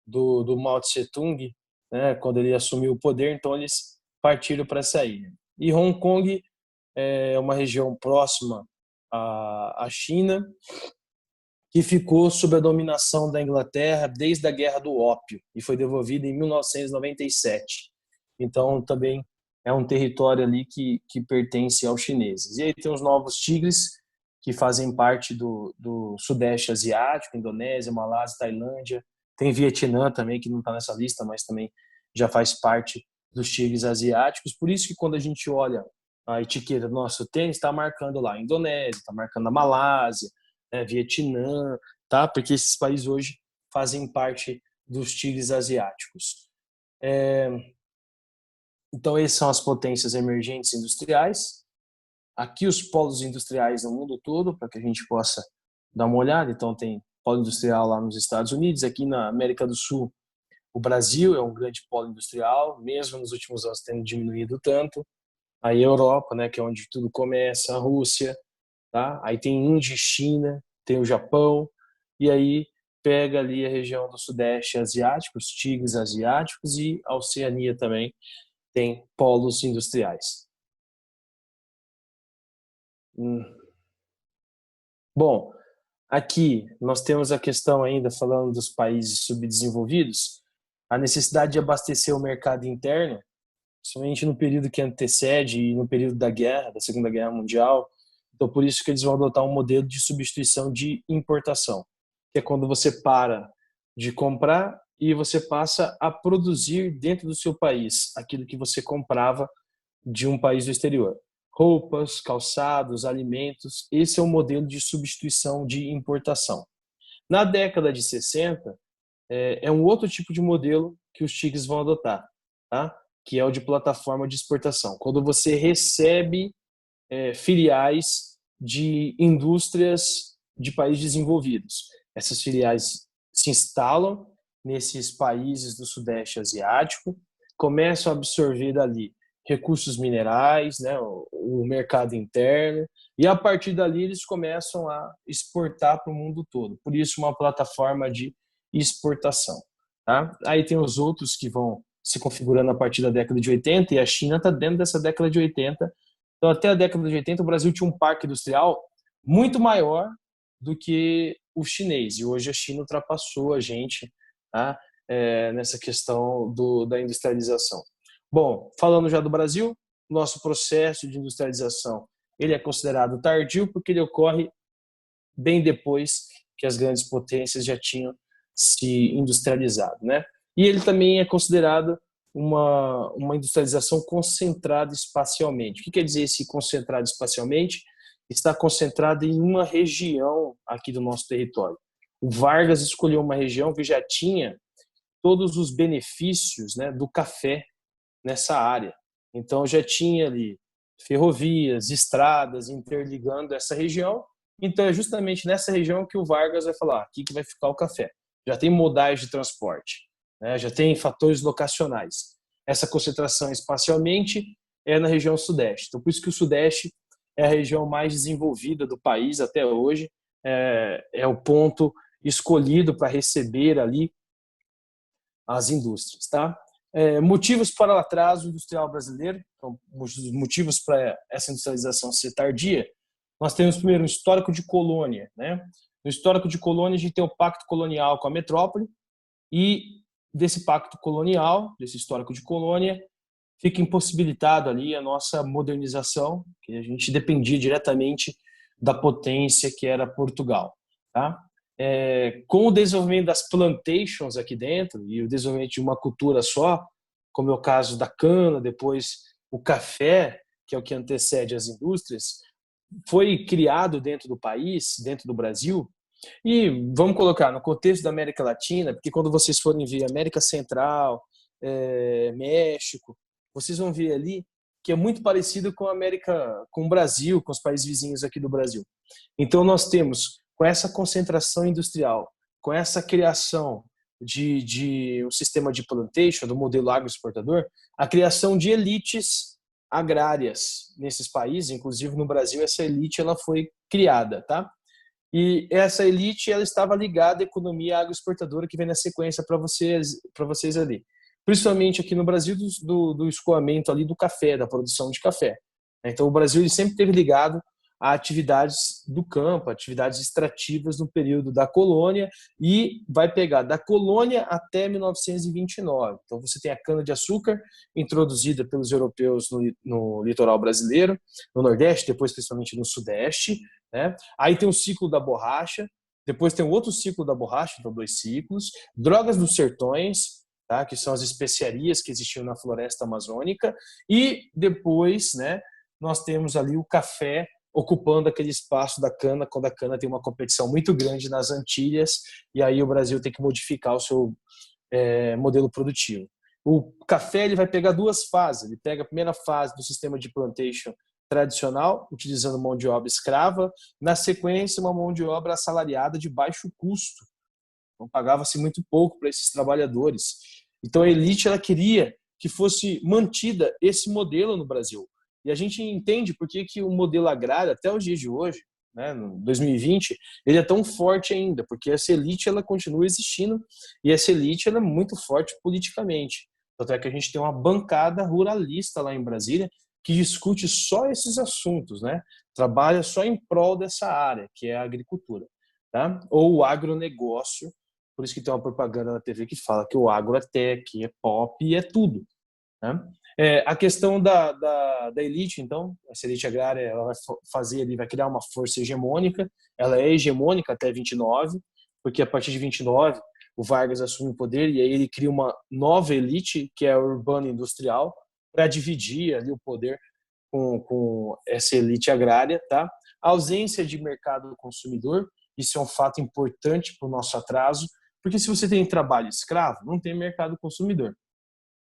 do Mao Tse Tung, né, quando ele assumiu o poder, então eles partiram para essa ilha. E Hong Kong é uma região próxima à China, que ficou sob a dominação da Inglaterra desde a Guerra do Ópio e foi devolvida em 1997. Então, também é um território ali que pertence aos chineses. E aí tem os novos tigres, que fazem parte do Sudeste Asiático, Indonésia, Malásia, Tailândia. Tem Vietnã também, que não está nessa lista, mas também já faz parte dos tigres asiáticos. Por isso que quando a gente olha a etiqueta do nosso tênis, está marcando lá a Indonésia, está marcando a Malásia, Vietnã, tá? Porque esses países hoje fazem parte dos tigres asiáticos. Então, essas são as potências emergentes industriais. Aqui os polos industriais no mundo todo, para que a gente possa dar uma olhada. Então, tem polo industrial lá nos Estados Unidos, aqui na América do Sul, o Brasil é um grande polo industrial, mesmo nos últimos anos tendo diminuído tanto. Aí a Europa, né, que é onde tudo começa, a Rússia, tá? Aí tem Índia e China, tem o Japão, e aí pega ali a região do Sudeste Asiático, os tigres asiáticos, e a Oceania também tem polos industriais. Bom, aqui nós temos a questão ainda, falando dos países subdesenvolvidos, a necessidade de abastecer o mercado interno, somente no período que antecede e no período da guerra, da Segunda Guerra Mundial. Então, por isso que eles vão adotar um modelo de substituição de importação, que é quando você para de comprar e você passa a produzir dentro do seu país aquilo que você comprava de um país do exterior. Roupas, calçados, alimentos, esse é o modelo de substituição de importação. Na década de 60, é um outro tipo de modelo que os tigres vão adotar, tá? Que é o de plataforma de exportação. Quando você recebe filiais de indústrias de países desenvolvidos. Essas filiais se instalam nesses países do Sudeste Asiático, começam a absorver dali recursos minerais, né, o mercado interno, e a partir dali eles começam a exportar para o mundo todo. Por isso, uma plataforma de exportação. Tá? Aí tem os outros que vão se configurando a partir da década de 80, e a China está dentro dessa década de 80. Então, até a década de 80, o Brasil tinha um parque industrial muito maior do que o chinês. E hoje a China ultrapassou a gente, tá? Nessa questão da industrialização. Bom, falando já do Brasil, nosso processo de industrialização ele é considerado tardio porque ele ocorre bem depois que as grandes potências já tinham se industrializado, né? E ele também é considerado uma industrialização concentrada espacialmente. O que quer dizer esse concentrado espacialmente? Está concentrado em uma região aqui do nosso território. O Vargas escolheu uma região que já tinha todos os benefícios, né, do café nessa área. Então já tinha ali ferrovias, estradas interligando essa região. Então é justamente nessa região que o Vargas vai falar, aqui que vai ficar o café. Já tem modais de transporte, né? Já tem fatores locacionais. Essa concentração espacialmente é na região sudeste. Então por isso que o sudeste é a região mais desenvolvida do país até hoje, é o ponto escolhido para receber ali as indústrias, tá? Motivos para o atraso industrial brasileiro, então, os motivos para essa industrialização ser tardia, nós temos primeiro um histórico de colônia, né? No histórico de colônia a gente tem o pacto colonial com a metrópole e desse pacto colonial, desse histórico de colônia, fica impossibilitado ali a nossa modernização, que a gente dependia diretamente da potência que era Portugal, tá? Com o desenvolvimento das plantations aqui dentro e o desenvolvimento de uma cultura só, como é o caso da cana, depois o café, que é o que antecede as indústrias, foi criado dentro do país, dentro do Brasil, e vamos colocar no contexto da América Latina, porque quando vocês forem ver América Central, México, vocês vão ver ali que é muito parecido com a América, com o Brasil, com os países vizinhos aqui do Brasil. Então nós temos, com essa concentração industrial, com essa criação de um sistema de plantation, do modelo agroexportador, a criação de elites agrárias nesses países, inclusive no Brasil essa elite ela foi criada, tá? E essa elite ela estava ligada à economia agroexportadora que vem na sequência para vocês ali. Principalmente aqui no Brasil do escoamento ali do café, da produção de café. Então o Brasil ele sempre esteve ligado a atividades do campo, atividades extrativas no período da colônia e vai pegar da colônia até 1929. Então você tem a cana-de-açúcar introduzida pelos europeus no litoral brasileiro, no Nordeste, depois principalmente no Sudeste, né? Aí tem o ciclo da borracha, depois tem o outro ciclo da borracha, então 2 ciclos, drogas dos sertões, tá? Que são as especiarias que existiam na floresta amazônica, e depois, né, nós temos ali o café ocupando aquele espaço da cana, quando a cana tem uma competição muito grande nas Antilhas, e aí o Brasil tem que modificar o seu modelo produtivo. O café ele vai pegar 2 fases. Ele pega a primeira fase do sistema de plantation tradicional, utilizando mão de obra escrava, na sequência uma mão de obra assalariada de baixo custo. Então pagava-se muito pouco para esses trabalhadores. Então a elite ela queria que fosse mantida esse modelo no Brasil. E a gente entende por que o modelo agrário, até os dias de hoje, né, no 2020, ele é tão forte ainda, porque essa elite ela continua existindo e essa elite ela é muito forte politicamente. Tanto é que a gente tem uma bancada ruralista lá em Brasília que discute só esses assuntos, né? Trabalha só em prol dessa área, que é a agricultura, tá? Ou o agronegócio, por isso que tem uma propaganda na TV que fala que o agro é tech, é pop e é tudo, né? A questão da elite, então, essa elite agrária, ela vai fazer, ele vai criar uma força hegemônica, ela é hegemônica até 29, porque a partir de 29 o Vargas assume o poder e aí ele cria uma nova elite, que é a urbana industrial, para dividir ali o poder com essa elite agrária, tá? A ausência de mercado consumidor, isso é um fato importante para o nosso atraso, porque se você tem trabalho escravo, não tem mercado consumidor,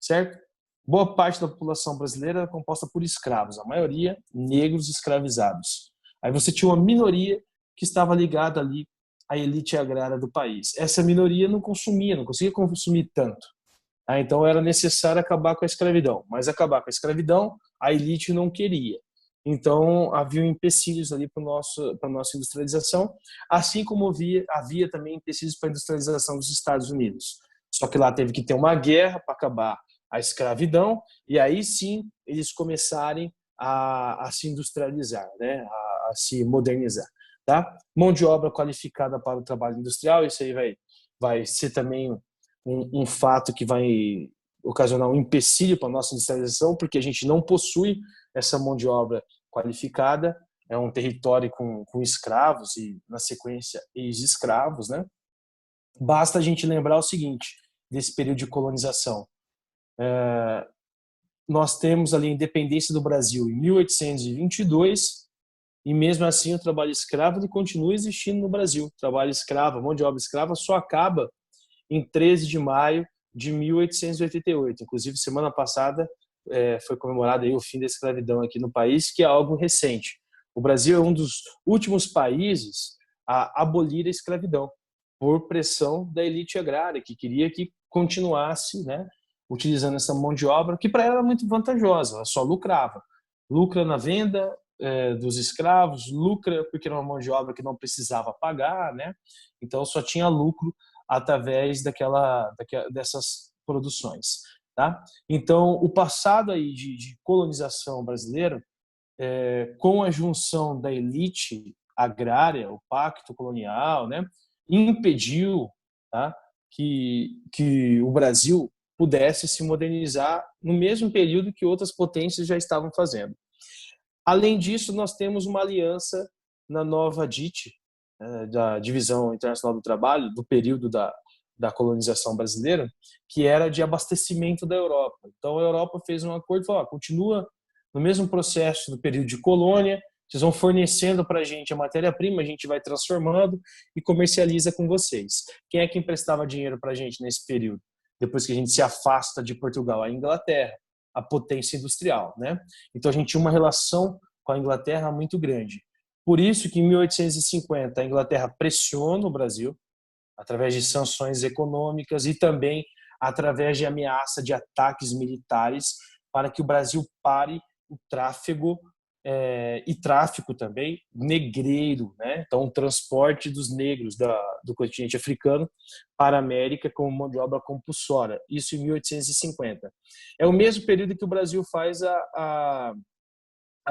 certo? Boa parte da população brasileira é composta por escravos, a maioria negros escravizados. Aí você tinha uma minoria que estava ligada ali à elite agrária do país. Essa minoria não consumia, não conseguia consumir tanto. Então era necessário acabar com a escravidão, mas acabar com a escravidão a elite não queria. Então havia empecilhos ali para a nossa industrialização, assim como havia também empecilhos para a industrialização dos Estados Unidos. Só que lá teve que ter uma guerra para acabar a escravidão e aí sim eles começarem a se industrializar, né? A se modernizar. Tá? Mão de obra qualificada para o trabalho industrial, isso aí vai ser também um fato que vai ocasionar um empecilho para a nossa industrialização, porque a gente não possui essa mão de obra qualificada, é um território com escravos e, na sequência, ex-escravos, né? Basta a gente lembrar o seguinte, desse período de colonização. Nós temos ali a independência do Brasil em 1822, e mesmo assim o trabalho escravo ele continua existindo no Brasil. O trabalho escravo, a mão de obra escrava só acaba em 13 de maio de 1888. Inclusive, semana passada foi comemorado aí o fim da escravidão aqui no país, que é algo recente. O Brasil é um dos últimos países a abolir a escravidão, por pressão da elite agrária, que queria que continuasse, né, utilizando essa mão de obra, que para ela era muito vantajosa, ela só lucrava. Lucra na venda dos escravos, lucra porque era uma mão de obra que não precisava pagar, né? Então só tinha lucro através dessas produções, tá? Então o passado aí de colonização brasileira, com a junção da elite agrária, o pacto colonial, né, impediu, tá, que o Brasil pudesse se modernizar no mesmo período que outras potências já estavam fazendo. Além disso, nós temos uma aliança na nova DIT, da Divisão Internacional do Trabalho, do período da colonização brasileira, que era de abastecimento da Europa. Então, a Europa fez um acordo e falou, continua no mesmo processo do período de colônia, vocês vão fornecendo para a gente a matéria-prima, a gente vai transformando e comercializa com vocês. Quem é que emprestava dinheiro para a gente nesse período? Depois que a gente se afasta de Portugal, a Inglaterra, a potência industrial, né? Então a gente tinha uma relação com a Inglaterra muito grande. Por isso que em 1850 a Inglaterra pressiona o Brasil através de sanções econômicas e também através de ameaça de ataques militares para que o Brasil pare o tráfego e tráfico também negreiro, né? Então o transporte dos negros do continente africano para a América como mão de obra compulsória, isso em 1850. É o mesmo período que o Brasil faz a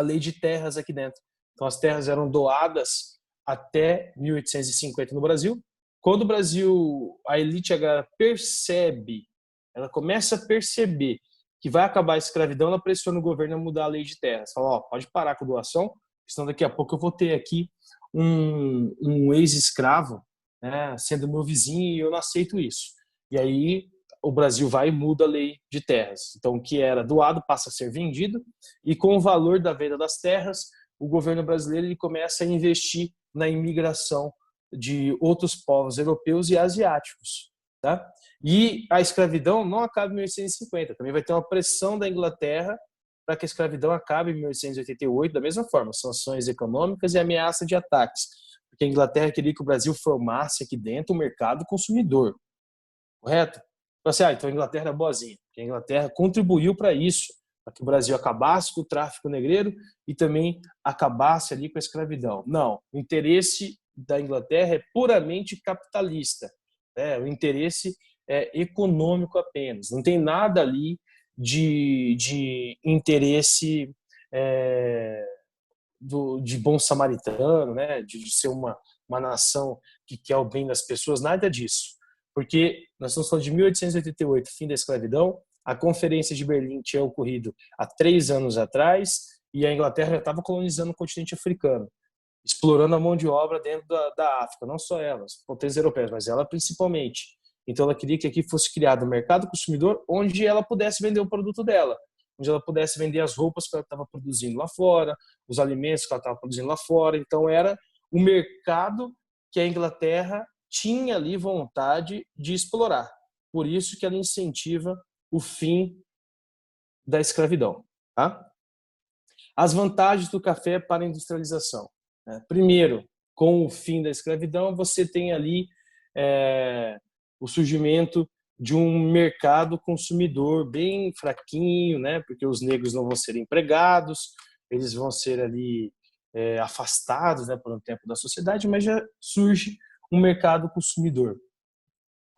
lei de terras aqui dentro. Então as terras eram doadas até 1850 no Brasil. Quando o Brasil, a elite agrária percebe, ela começa a perceber que vai acabar a escravidão, ela pressiona o governo a mudar a lei de terras. Fala, pode parar com a doação, senão daqui a pouco eu vou ter aqui um ex-escravo, né, sendo meu vizinho e eu não aceito isso. E aí o Brasil vai e muda a lei de terras. Então, o que era doado passa a ser vendido e com o valor da venda das terras, o governo brasileiro ele começa a investir na imigração de outros povos europeus e asiáticos, tá? E a escravidão não acaba em 1850, também vai ter uma pressão da Inglaterra para que a escravidão acabe em 1888, da mesma forma, sanções econômicas e ameaça de ataques, porque a Inglaterra queria que o Brasil formasse aqui dentro o mercado consumidor, correto? Então a Inglaterra é boazinha, porque a Inglaterra contribuiu para isso, para que o Brasil acabasse com o tráfico negreiro e também acabasse ali com a escravidão. Não, o interesse da Inglaterra é puramente capitalista, né? O interesse é econômico apenas, não tem nada ali de interesse de bom samaritano, né? De ser uma nação que quer o bem das pessoas, nada disso. Porque nós estamos falando de 1888, fim da escravidão, a Conferência de Berlim tinha ocorrido há 3 anos atrás e a Inglaterra já estava colonizando o continente africano, explorando a mão de obra dentro da África, não só ela, as potências europeias, mas ela principalmente. Então, ela queria que aqui fosse criado um mercado consumidor onde ela pudesse vender o produto dela, onde ela pudesse vender as roupas que ela estava produzindo lá fora, os alimentos que ela estava produzindo lá fora. Então, era o mercado que a Inglaterra tinha ali vontade de explorar. Por isso que ela incentiva o fim da escravidão. Tá? As vantagens do café para a industrialização. Primeiro, com o fim da escravidão, você tem ali o surgimento de um mercado consumidor bem fraquinho, né? Porque os negros não vão ser empregados, eles vão ser ali afastados, né, por um tempo da sociedade, mas já surge um mercado consumidor,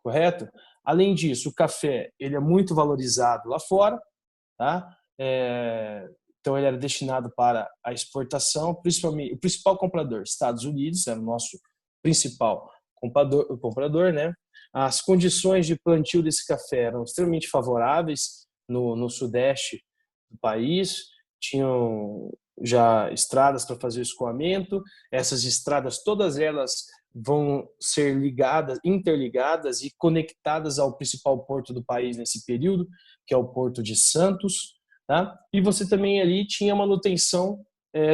correto? Além disso, o café ele é muito valorizado lá fora, tá? Então ele era destinado para a exportação, principalmente o principal comprador, Estados Unidos, era o nosso principal comprador, né? As condições de plantio desse café eram extremamente favoráveis no sudeste do país, tinham já estradas para fazer o escoamento, essas estradas, todas elas vão ser interligadas e conectadas ao principal porto do país nesse período, que é o Porto de Santos, tá? E você também ali tinha manutenção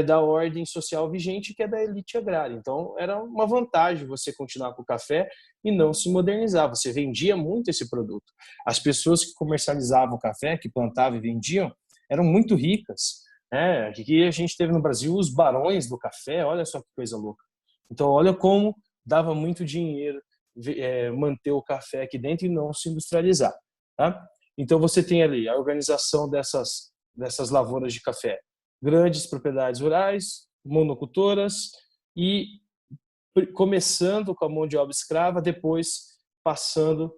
da ordem social vigente, que é da elite agrária. Então, era uma vantagem você continuar com o café e não se modernizar. Você vendia muito esse produto. As pessoas que comercializavam o café, que plantavam e vendiam, eram muito ricas. Aqui a gente teve no Brasil os barões do café, olha só que coisa louca. Então, olha como dava muito dinheiro manter o café aqui dentro e não se industrializar. Tá? Então, você tem ali a organização dessas lavouras de café. Grandes propriedades rurais, monocultoras e começando com a mão de obra escrava, depois passando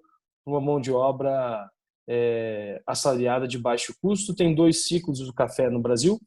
por uma mão de obra assalariada de baixo custo. Tem 2 ciclos do café no Brasil.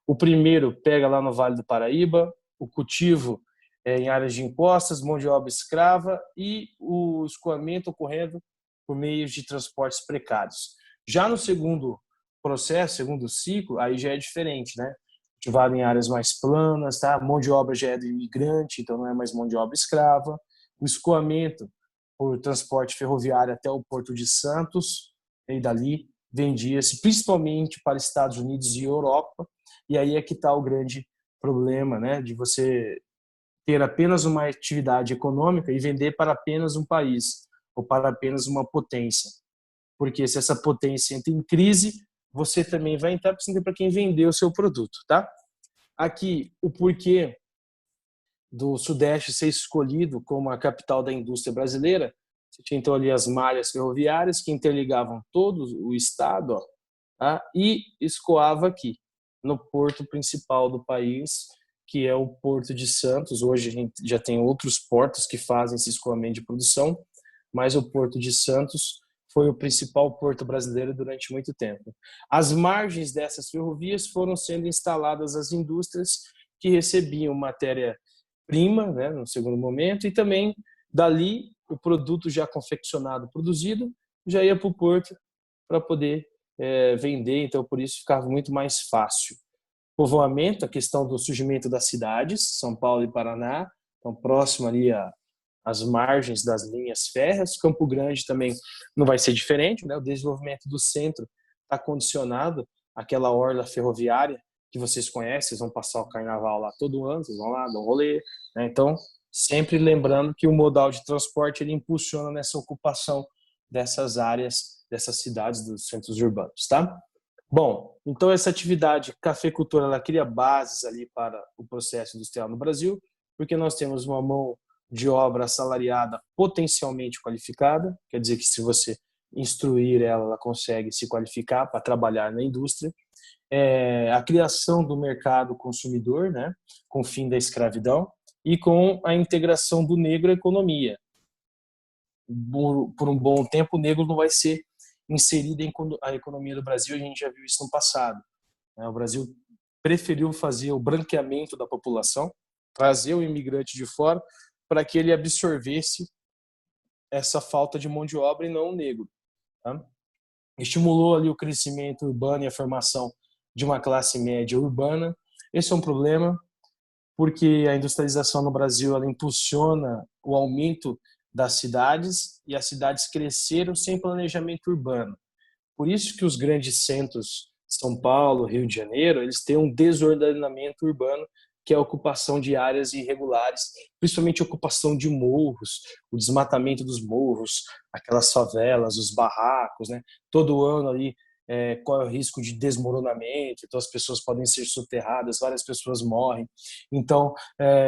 O primeiro pega lá no Vale do Paraíba, o cultivo em áreas de encostas, mão de obra escrava e o escoamento ocorrendo por meio de transportes precários. Já no segundo processo, segundo ciclo, aí já é diferente, né? Cultivado em áreas mais planas, tá? A mão de obra já é do imigrante, então não é mais mão de obra escrava. O escoamento por transporte ferroviário até o Porto de Santos, e dali vendia-se principalmente para Estados Unidos e Europa, e aí é que está o grande problema, né? De você ter apenas uma atividade econômica e vender para apenas um país ou para apenas uma potência. Porque se essa potência entra em crise, você também vai entrar para quem vendeu o seu produto, tá? Aqui, o porquê do Sudeste ser escolhido como a capital da indústria brasileira, você tinha então ali as malhas ferroviárias que interligavam todo o estado, ó, tá? E escoava aqui, no porto principal do país, que é o Porto de Santos. Hoje a gente já tem outros portos que fazem esse escoamento de produção, mas o Porto de Santos foi o principal porto brasileiro durante muito tempo. As margens dessas ferrovias foram sendo instaladas as indústrias que recebiam matéria-prima, né, no segundo momento, e também dali o produto já confeccionado, produzido, já ia para o porto para poder vender, então por isso ficava muito mais fácil. Povoamento, a questão do surgimento das cidades, São Paulo e Paraná, então próximo ali às margens das linhas férreas. Campo Grande também não vai ser diferente, né? O desenvolvimento do centro está condicionado àquela orla ferroviária que vocês conhecem, vocês vão passar o carnaval lá todo ano, vocês vão lá, dão um rolê, né? Então, sempre lembrando que o modal de transporte ele impulsiona nessa ocupação dessas áreas, dessas cidades, dos centros urbanos, tá? Bom, então essa atividade cafeicultora ela cria bases ali para o processo industrial no Brasil, porque nós temos uma mão de obra assalariada potencialmente qualificada, quer dizer que se você instruir ela, ela consegue se qualificar para trabalhar na indústria. A criação do mercado consumidor, né, com o fim da escravidão e com a integração do negro à economia. Por um bom tempo, o negro não vai ser inserido em a economia do Brasil, a gente já viu isso no passado. O Brasil preferiu fazer o branqueamento da população, trazer o imigrante de fora para que ele absorvesse essa falta de mão de obra e não o negro. Tá? Estimulou ali o crescimento urbano e a formação de uma classe média urbana. Esse é um problema porque a industrialização no Brasil ela impulsiona o aumento das cidades e as cidades cresceram sem planejamento urbano. Por isso que os grandes centros, São Paulo, Rio de Janeiro, eles têm um desordenamento urbano, que é a ocupação de áreas irregulares, principalmente a ocupação de morros, o desmatamento dos morros, aquelas favelas, os barracos, né? Todo ano ali corre o risco de desmoronamento, então as pessoas podem ser soterradas, várias pessoas morrem. Então,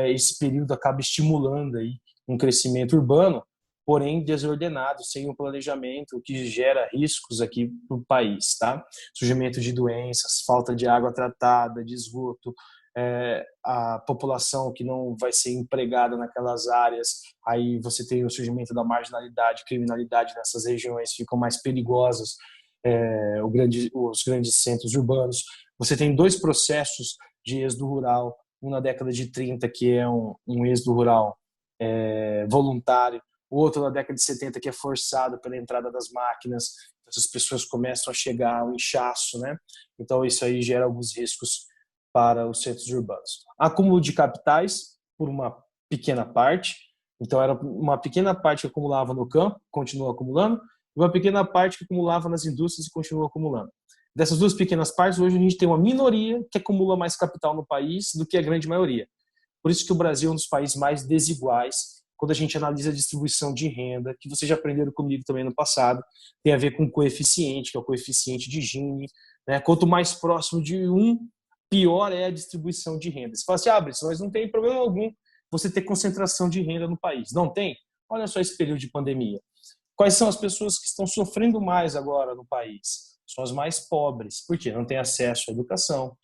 esse período acaba estimulando aí um crescimento urbano, porém desordenado, sem um planejamento, o que gera riscos aqui para o país, tá? Surgimento de doenças, falta de água tratada, de esgoto, a população que não vai ser empregada naquelas áreas, aí você tem o surgimento da marginalidade, criminalidade nessas regiões ficam mais perigosas, os grandes centros urbanos. Você tem dois processos de êxodo rural, um na década de 30, que é um êxodo rural voluntário, o outro na década de 70, que é forçado pela entrada das máquinas, essas pessoas começam a chegar ao inchaço, né? Então isso aí gera alguns riscos para os centros urbanos. Acúmulo de capitais, por uma pequena parte, então era uma pequena parte que acumulava no campo, continua acumulando, e uma pequena parte que acumulava nas indústrias e continua acumulando. Dessas duas pequenas partes, hoje a gente tem uma minoria que acumula mais capital no país do que a grande maioria. Por isso que o Brasil é um dos países mais desiguais quando a gente analisa a distribuição de renda, que vocês já aprenderam comigo também no passado, tem a ver com o coeficiente, que é o coeficiente de Gini, né? Quanto mais próximo de um, pior é a distribuição de renda. Você fala assim, Brice, mas não tem problema algum você ter concentração de renda no país. Não tem? Olha só esse período de pandemia. Quais são as pessoas que estão sofrendo mais agora no país? São as mais pobres. Por quê? Não tem acesso à educação,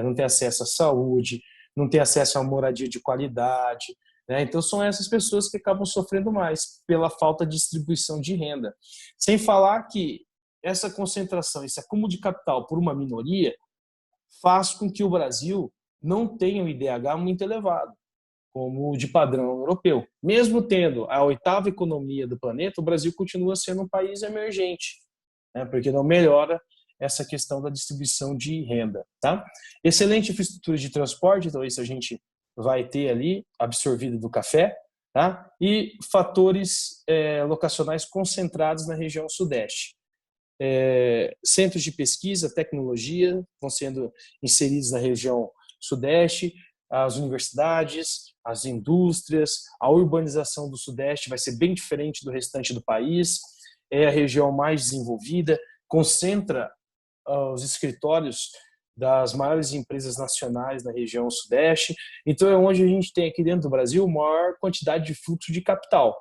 não tem acesso à saúde, não tem acesso a uma moradia de qualidade, né? Então são essas pessoas que acabam sofrendo mais pela falta de distribuição de renda. Sem falar que essa concentração, esse acúmulo de capital por uma minoria faz com que o Brasil não tenha um IDH muito elevado, como o de padrão europeu. Mesmo tendo a oitava economia do planeta, o Brasil continua sendo um país emergente, né? Porque não melhora essa questão da distribuição de renda, tá? Excelente infraestrutura de transporte, então isso a gente vai ter ali, absorvido do café, tá? E fatores locacionais concentrados na região sudeste. Centros de pesquisa, tecnologia vão sendo inseridos na região sudeste, as universidades, as indústrias, a urbanização do sudeste vai ser bem diferente do restante do país, é a região mais desenvolvida, concentra os escritórios das maiores empresas nacionais na região sudeste, então é onde a gente tem aqui dentro do Brasil maior quantidade de fluxo de capital,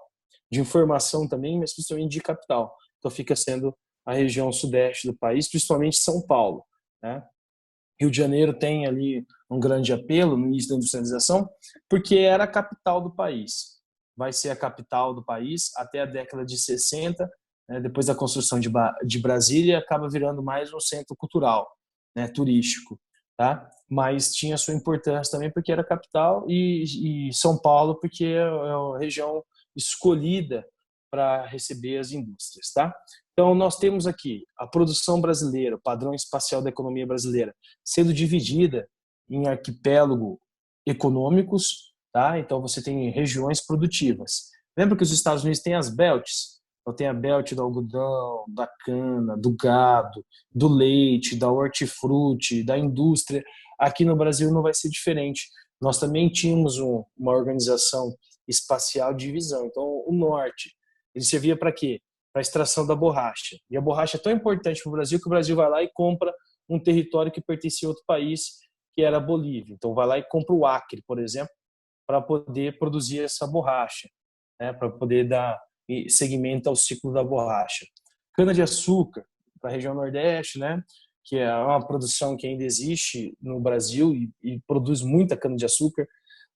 de informação também, mas principalmente de capital. Então fica sendo a região sudeste do país, principalmente São Paulo, né? Rio de Janeiro tem ali um grande apelo no início da industrialização, porque era a capital do país. Vai ser a capital do país até a década de 60, né? Depois da construção de Brasília, acaba virando mais um centro cultural, né? Turístico, tá? Mas tinha sua importância também porque era a capital e São Paulo porque é a região escolhida para receber as indústrias, tá? Então, nós temos aqui a produção brasileira, o padrão espacial da economia brasileira, sendo dividida em arquipélago econômicos, tá? Então, você tem regiões produtivas. Lembra que os Estados Unidos têm as belts? Então, tem a belt do algodão, da cana, do gado, do leite, da hortifruti, da indústria. Aqui no Brasil não vai ser diferente. Nós também tínhamos uma organização espacial de divisão. Então, o norte, ele servia para quê? Para a extração da borracha. E a borracha é tão importante para o Brasil que o Brasil vai lá e compra um território que pertencia a outro país, que era a Bolívia. Então vai lá e compra o Acre, por exemplo, para poder produzir essa borracha, né? Para poder dar seguimento ao ciclo da borracha. Cana-de-açúcar, para a região Nordeste, né? Que é uma produção que ainda existe no Brasil e produz muita cana-de-açúcar,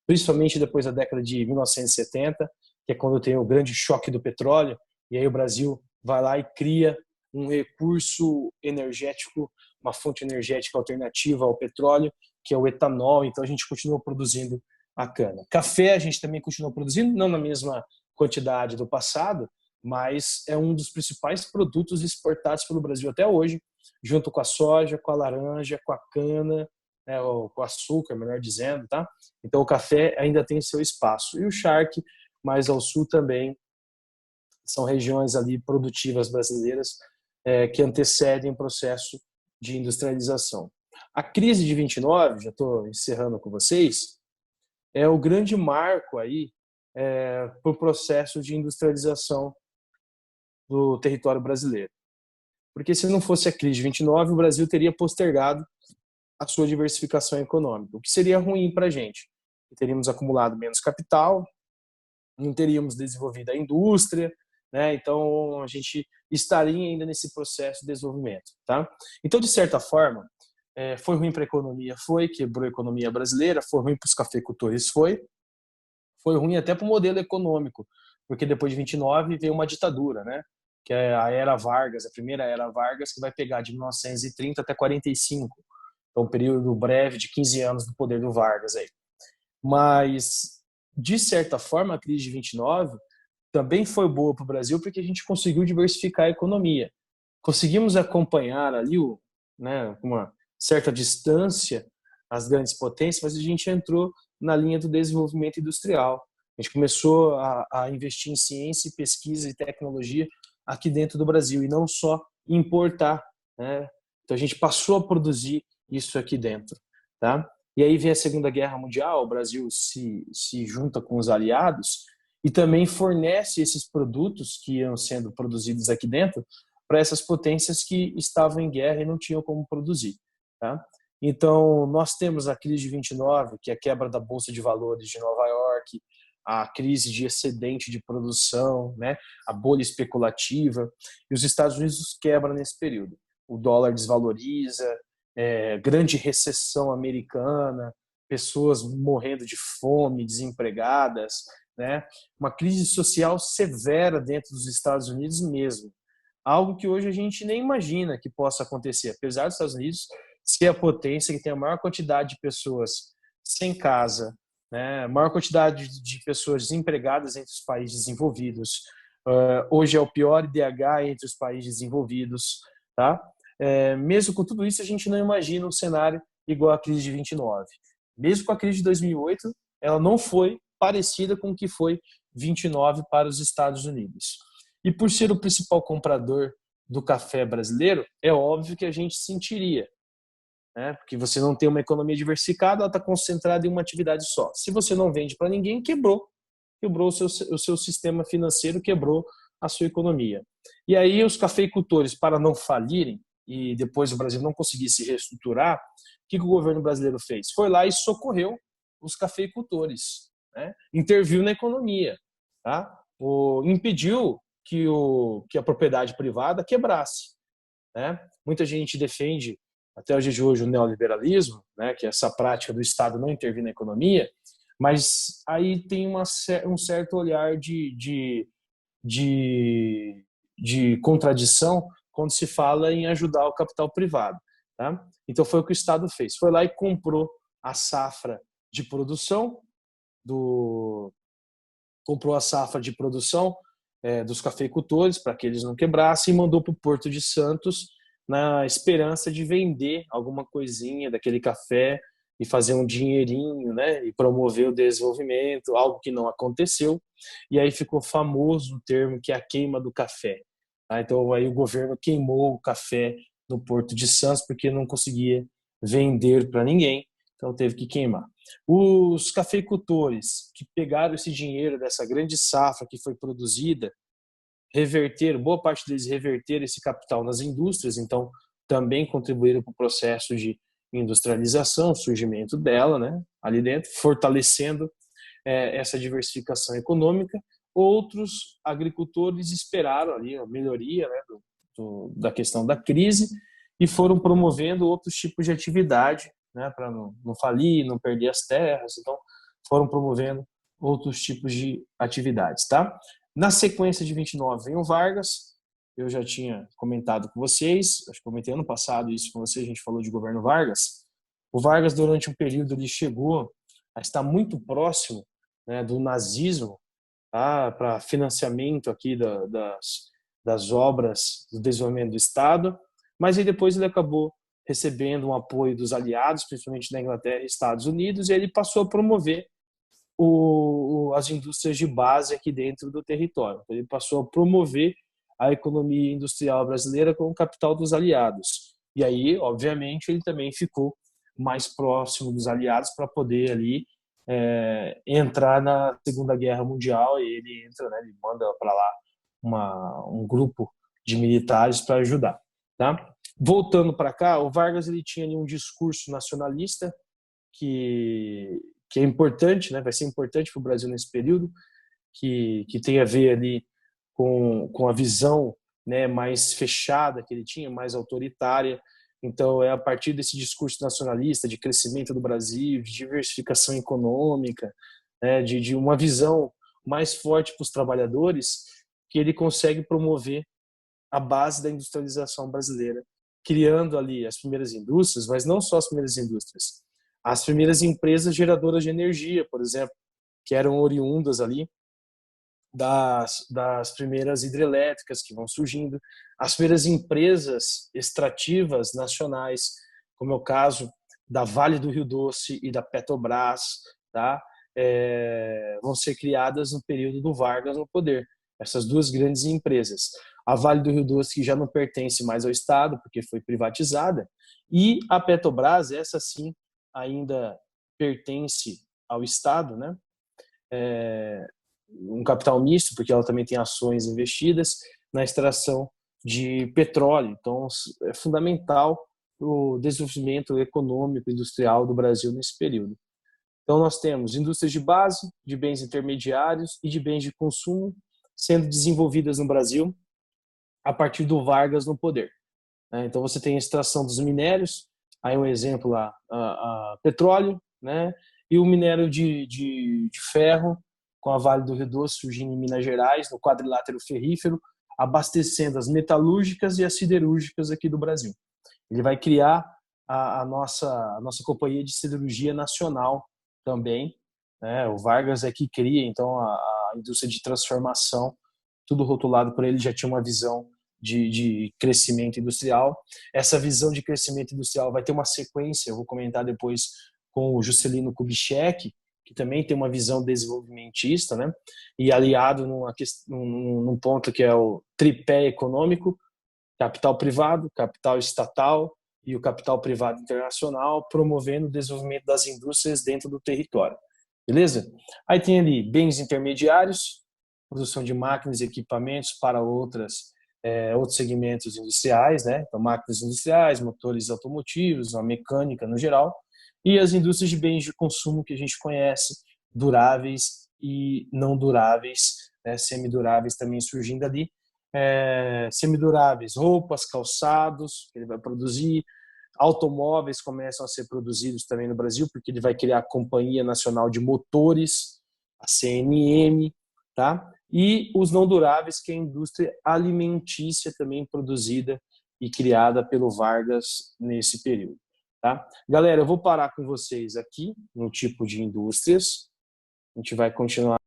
principalmente depois da década de 1970, que é quando tem o grande choque do petróleo, e aí o Brasil vai lá e cria um recurso energético, uma fonte energética alternativa ao petróleo, que é o etanol. Então a gente continua produzindo a cana. Café a gente também continua produzindo, não na mesma quantidade do passado, mas é um dos principais produtos exportados pelo Brasil até hoje, junto com a soja, com a laranja, com a cana, né, ou com açúcar, melhor dizendo, tá? Então o café ainda tem seu espaço. E o charque, mais ao sul também, são regiões ali produtivas brasileiras que antecedem o processo de industrialização. A crise de 29, já estou encerrando com vocês, é o grande marco aí para o processo de industrialização do território brasileiro. Porque se não fosse a crise de 29, o Brasil teria postergado a sua diversificação econômica, o que seria ruim para a gente. Teríamos acumulado menos capital, não teríamos desenvolvido a indústria, né? Então a gente estaria ainda nesse processo de desenvolvimento, tá? Então, de certa forma, foi ruim para a economia, quebrou a economia brasileira, foi ruim para os cafeicultores, foi ruim até para o modelo econômico, porque depois de 29 veio uma ditadura, né? Que é a Era Vargas, a primeira Era Vargas, que vai pegar de 1930 até 45, então um período breve de 15 anos do poder do Vargas aí. Mas, de certa forma, a crise de 29 também foi boa para o Brasil porque a gente conseguiu diversificar a economia. Conseguimos acompanhar ali, né, com uma certa distância, as grandes potências, mas a gente entrou na linha do desenvolvimento industrial. A gente começou a investir em ciência, pesquisa e tecnologia aqui dentro do Brasil e não só importar, né? Então a gente passou a produzir isso aqui dentro, tá? E aí vem a Segunda Guerra Mundial, o Brasil se junta com os aliados e também fornece esses produtos que iam sendo produzidos aqui dentro para essas potências que estavam em guerra e não tinham como produzir, tá? Então, nós temos a crise de 29, que é a quebra da Bolsa de Valores de Nova York, a crise de excedente de produção, né? A bolha especulativa, e os Estados Unidos quebram nesse período. O dólar desvaloriza, grande recessão americana, pessoas morrendo de fome, desempregadas, né? Uma crise social severa dentro dos Estados Unidos mesmo. Algo que hoje a gente nem imagina que possa acontecer, apesar dos Estados Unidos ser a potência que tem a maior quantidade de pessoas sem casa, né? A maior quantidade de pessoas desempregadas entre os países desenvolvidos. Hoje é o pior IDH entre os países desenvolvidos, tá? Mesmo com tudo isso, a gente não imagina um cenário igual à crise de 29. Mesmo com a crise de 2008, ela não foi parecida com o que foi 29 para os Estados Unidos. E por ser o principal comprador do café brasileiro, é óbvio que a gente sentiria, né? Porque você não tem uma economia diversificada, ela está concentrada em uma atividade só. Se você não vende para ninguém, quebrou o seu sistema financeiro, quebrou a sua economia. E aí os cafeicultores, para não falirem, e depois o Brasil não conseguir se reestruturar, o que o governo brasileiro fez? Foi lá e socorreu os cafeicultores, né? Interviu na economia, tá? Impediu que a propriedade privada quebrasse, né? Muita gente defende até o dia de hoje o neoliberalismo, né? Que é essa prática do Estado não intervir na economia, mas aí tem um certo olhar de contradição quando se fala em ajudar o capital privado, tá? Então foi o que o Estado fez, foi lá e comprou a safra de produção dos cafeicultores para que eles não quebrassem e mandou para o Porto de Santos na esperança de vender alguma coisinha daquele café e fazer um dinheirinho, né? E promover o desenvolvimento, algo que não aconteceu. E aí ficou famoso o termo que é a queima do café. Tá? Então aí o governo queimou o café no Porto de Santos porque não conseguia vender para ninguém, então teve que queimar. Os cafeicultores que pegaram esse dinheiro dessa grande safra que foi produzida, boa parte deles reverteram esse capital nas indústrias, então também contribuíram para o processo de industrialização, surgimento dela, né, ali dentro, fortalecendo essa diversificação econômica. Outros agricultores esperaram ali a melhoria, né, da questão da crise e foram promovendo outros tipos de atividade, né, para não falir, não perder as terras. Então, foram promovendo outros tipos de atividades, tá? Na sequência de 29 vem o Vargas. Eu já tinha comentado com vocês, acho que comentei ano passado isso com vocês, a gente falou de governo Vargas. O Vargas, durante um período, ele chegou a estar muito próximo, né, do nazismo, tá, para financiamento aqui das obras do desenvolvimento do Estado, mas aí depois ele acabou recebendo um apoio dos aliados, principalmente da Inglaterra e Estados Unidos, e ele passou a promover as indústrias de base aqui dentro do território. Ele passou a promover a economia industrial brasileira com o capital dos aliados. E aí, obviamente, ele também ficou mais próximo dos aliados para poder ali entrar na Segunda Guerra Mundial. E ele entra, né, ele manda para lá um grupo de militares para ajudar, tá? Voltando para cá, o Vargas ele tinha ali um discurso nacionalista que é importante, né? Vai ser importante para o Brasil nesse período, que tem a ver ali com a visão, né, mais fechada que ele tinha, mais autoritária. Então, é a partir desse discurso nacionalista de crescimento do Brasil, de diversificação econômica, né, de uma visão mais forte para os trabalhadores, que ele consegue promover a base da industrialização brasileira, criando ali as primeiras indústrias, mas não só as primeiras indústrias, as primeiras empresas geradoras de energia, por exemplo, que eram oriundas ali das primeiras hidrelétricas que vão surgindo, as primeiras empresas extrativas nacionais, como é o caso da Vale do Rio Doce e da Petrobras, tá? Vão ser criadas no período do Vargas no poder. Essas duas grandes empresas. A Vale do Rio Doce, que já não pertence mais ao Estado, porque foi privatizada, e a Petrobras, essa sim, ainda pertence ao Estado, né? Um capital misto, porque ela também tem ações investidas na extração de petróleo. Então, é fundamental o desenvolvimento econômico e industrial do Brasil nesse período. Então, nós temos indústrias de base, de bens intermediários e de bens de consumo sendo desenvolvidas no Brasil a partir do Vargas no poder. Então, você tem a extração dos minérios, aí um exemplo lá, petróleo, né? E o minério de ferro, com a Vale do Rio Doce surgindo em Minas Gerais, no quadrilátero ferrífero, abastecendo as metalúrgicas e as siderúrgicas aqui do Brasil. Ele vai criar a nossa companhia de siderurgia nacional também, né? O Vargas é que cria, então, a indústria de transformação, tudo rotulado por ele, já tinha uma visão de crescimento industrial. Essa visão de crescimento industrial vai ter uma sequência, eu vou comentar depois com o Juscelino Kubitschek, que também tem uma visão desenvolvimentista, né? E aliado num ponto que é o tripé econômico, capital privado, capital estatal e o capital privado internacional, promovendo o desenvolvimento das indústrias dentro do território. Beleza? Aí tem ali bens intermediários, produção de máquinas e equipamentos para outros segmentos industriais, né? Então, máquinas industriais, motores automotivos, a mecânica no geral, e as indústrias de bens de consumo que a gente conhece, duráveis e não duráveis, né? Semiduráveis também surgindo ali. Semiduráveis, roupas, calçados, que ele vai produzir, automóveis começam a ser produzidos também no Brasil, porque ele vai criar a Companhia Nacional de Motores, a CNM, tá? E os não duráveis, que é a indústria alimentícia também produzida e criada pelo Vargas nesse período, tá? Galera, eu vou parar com vocês aqui no tipo de indústrias, a gente vai continuar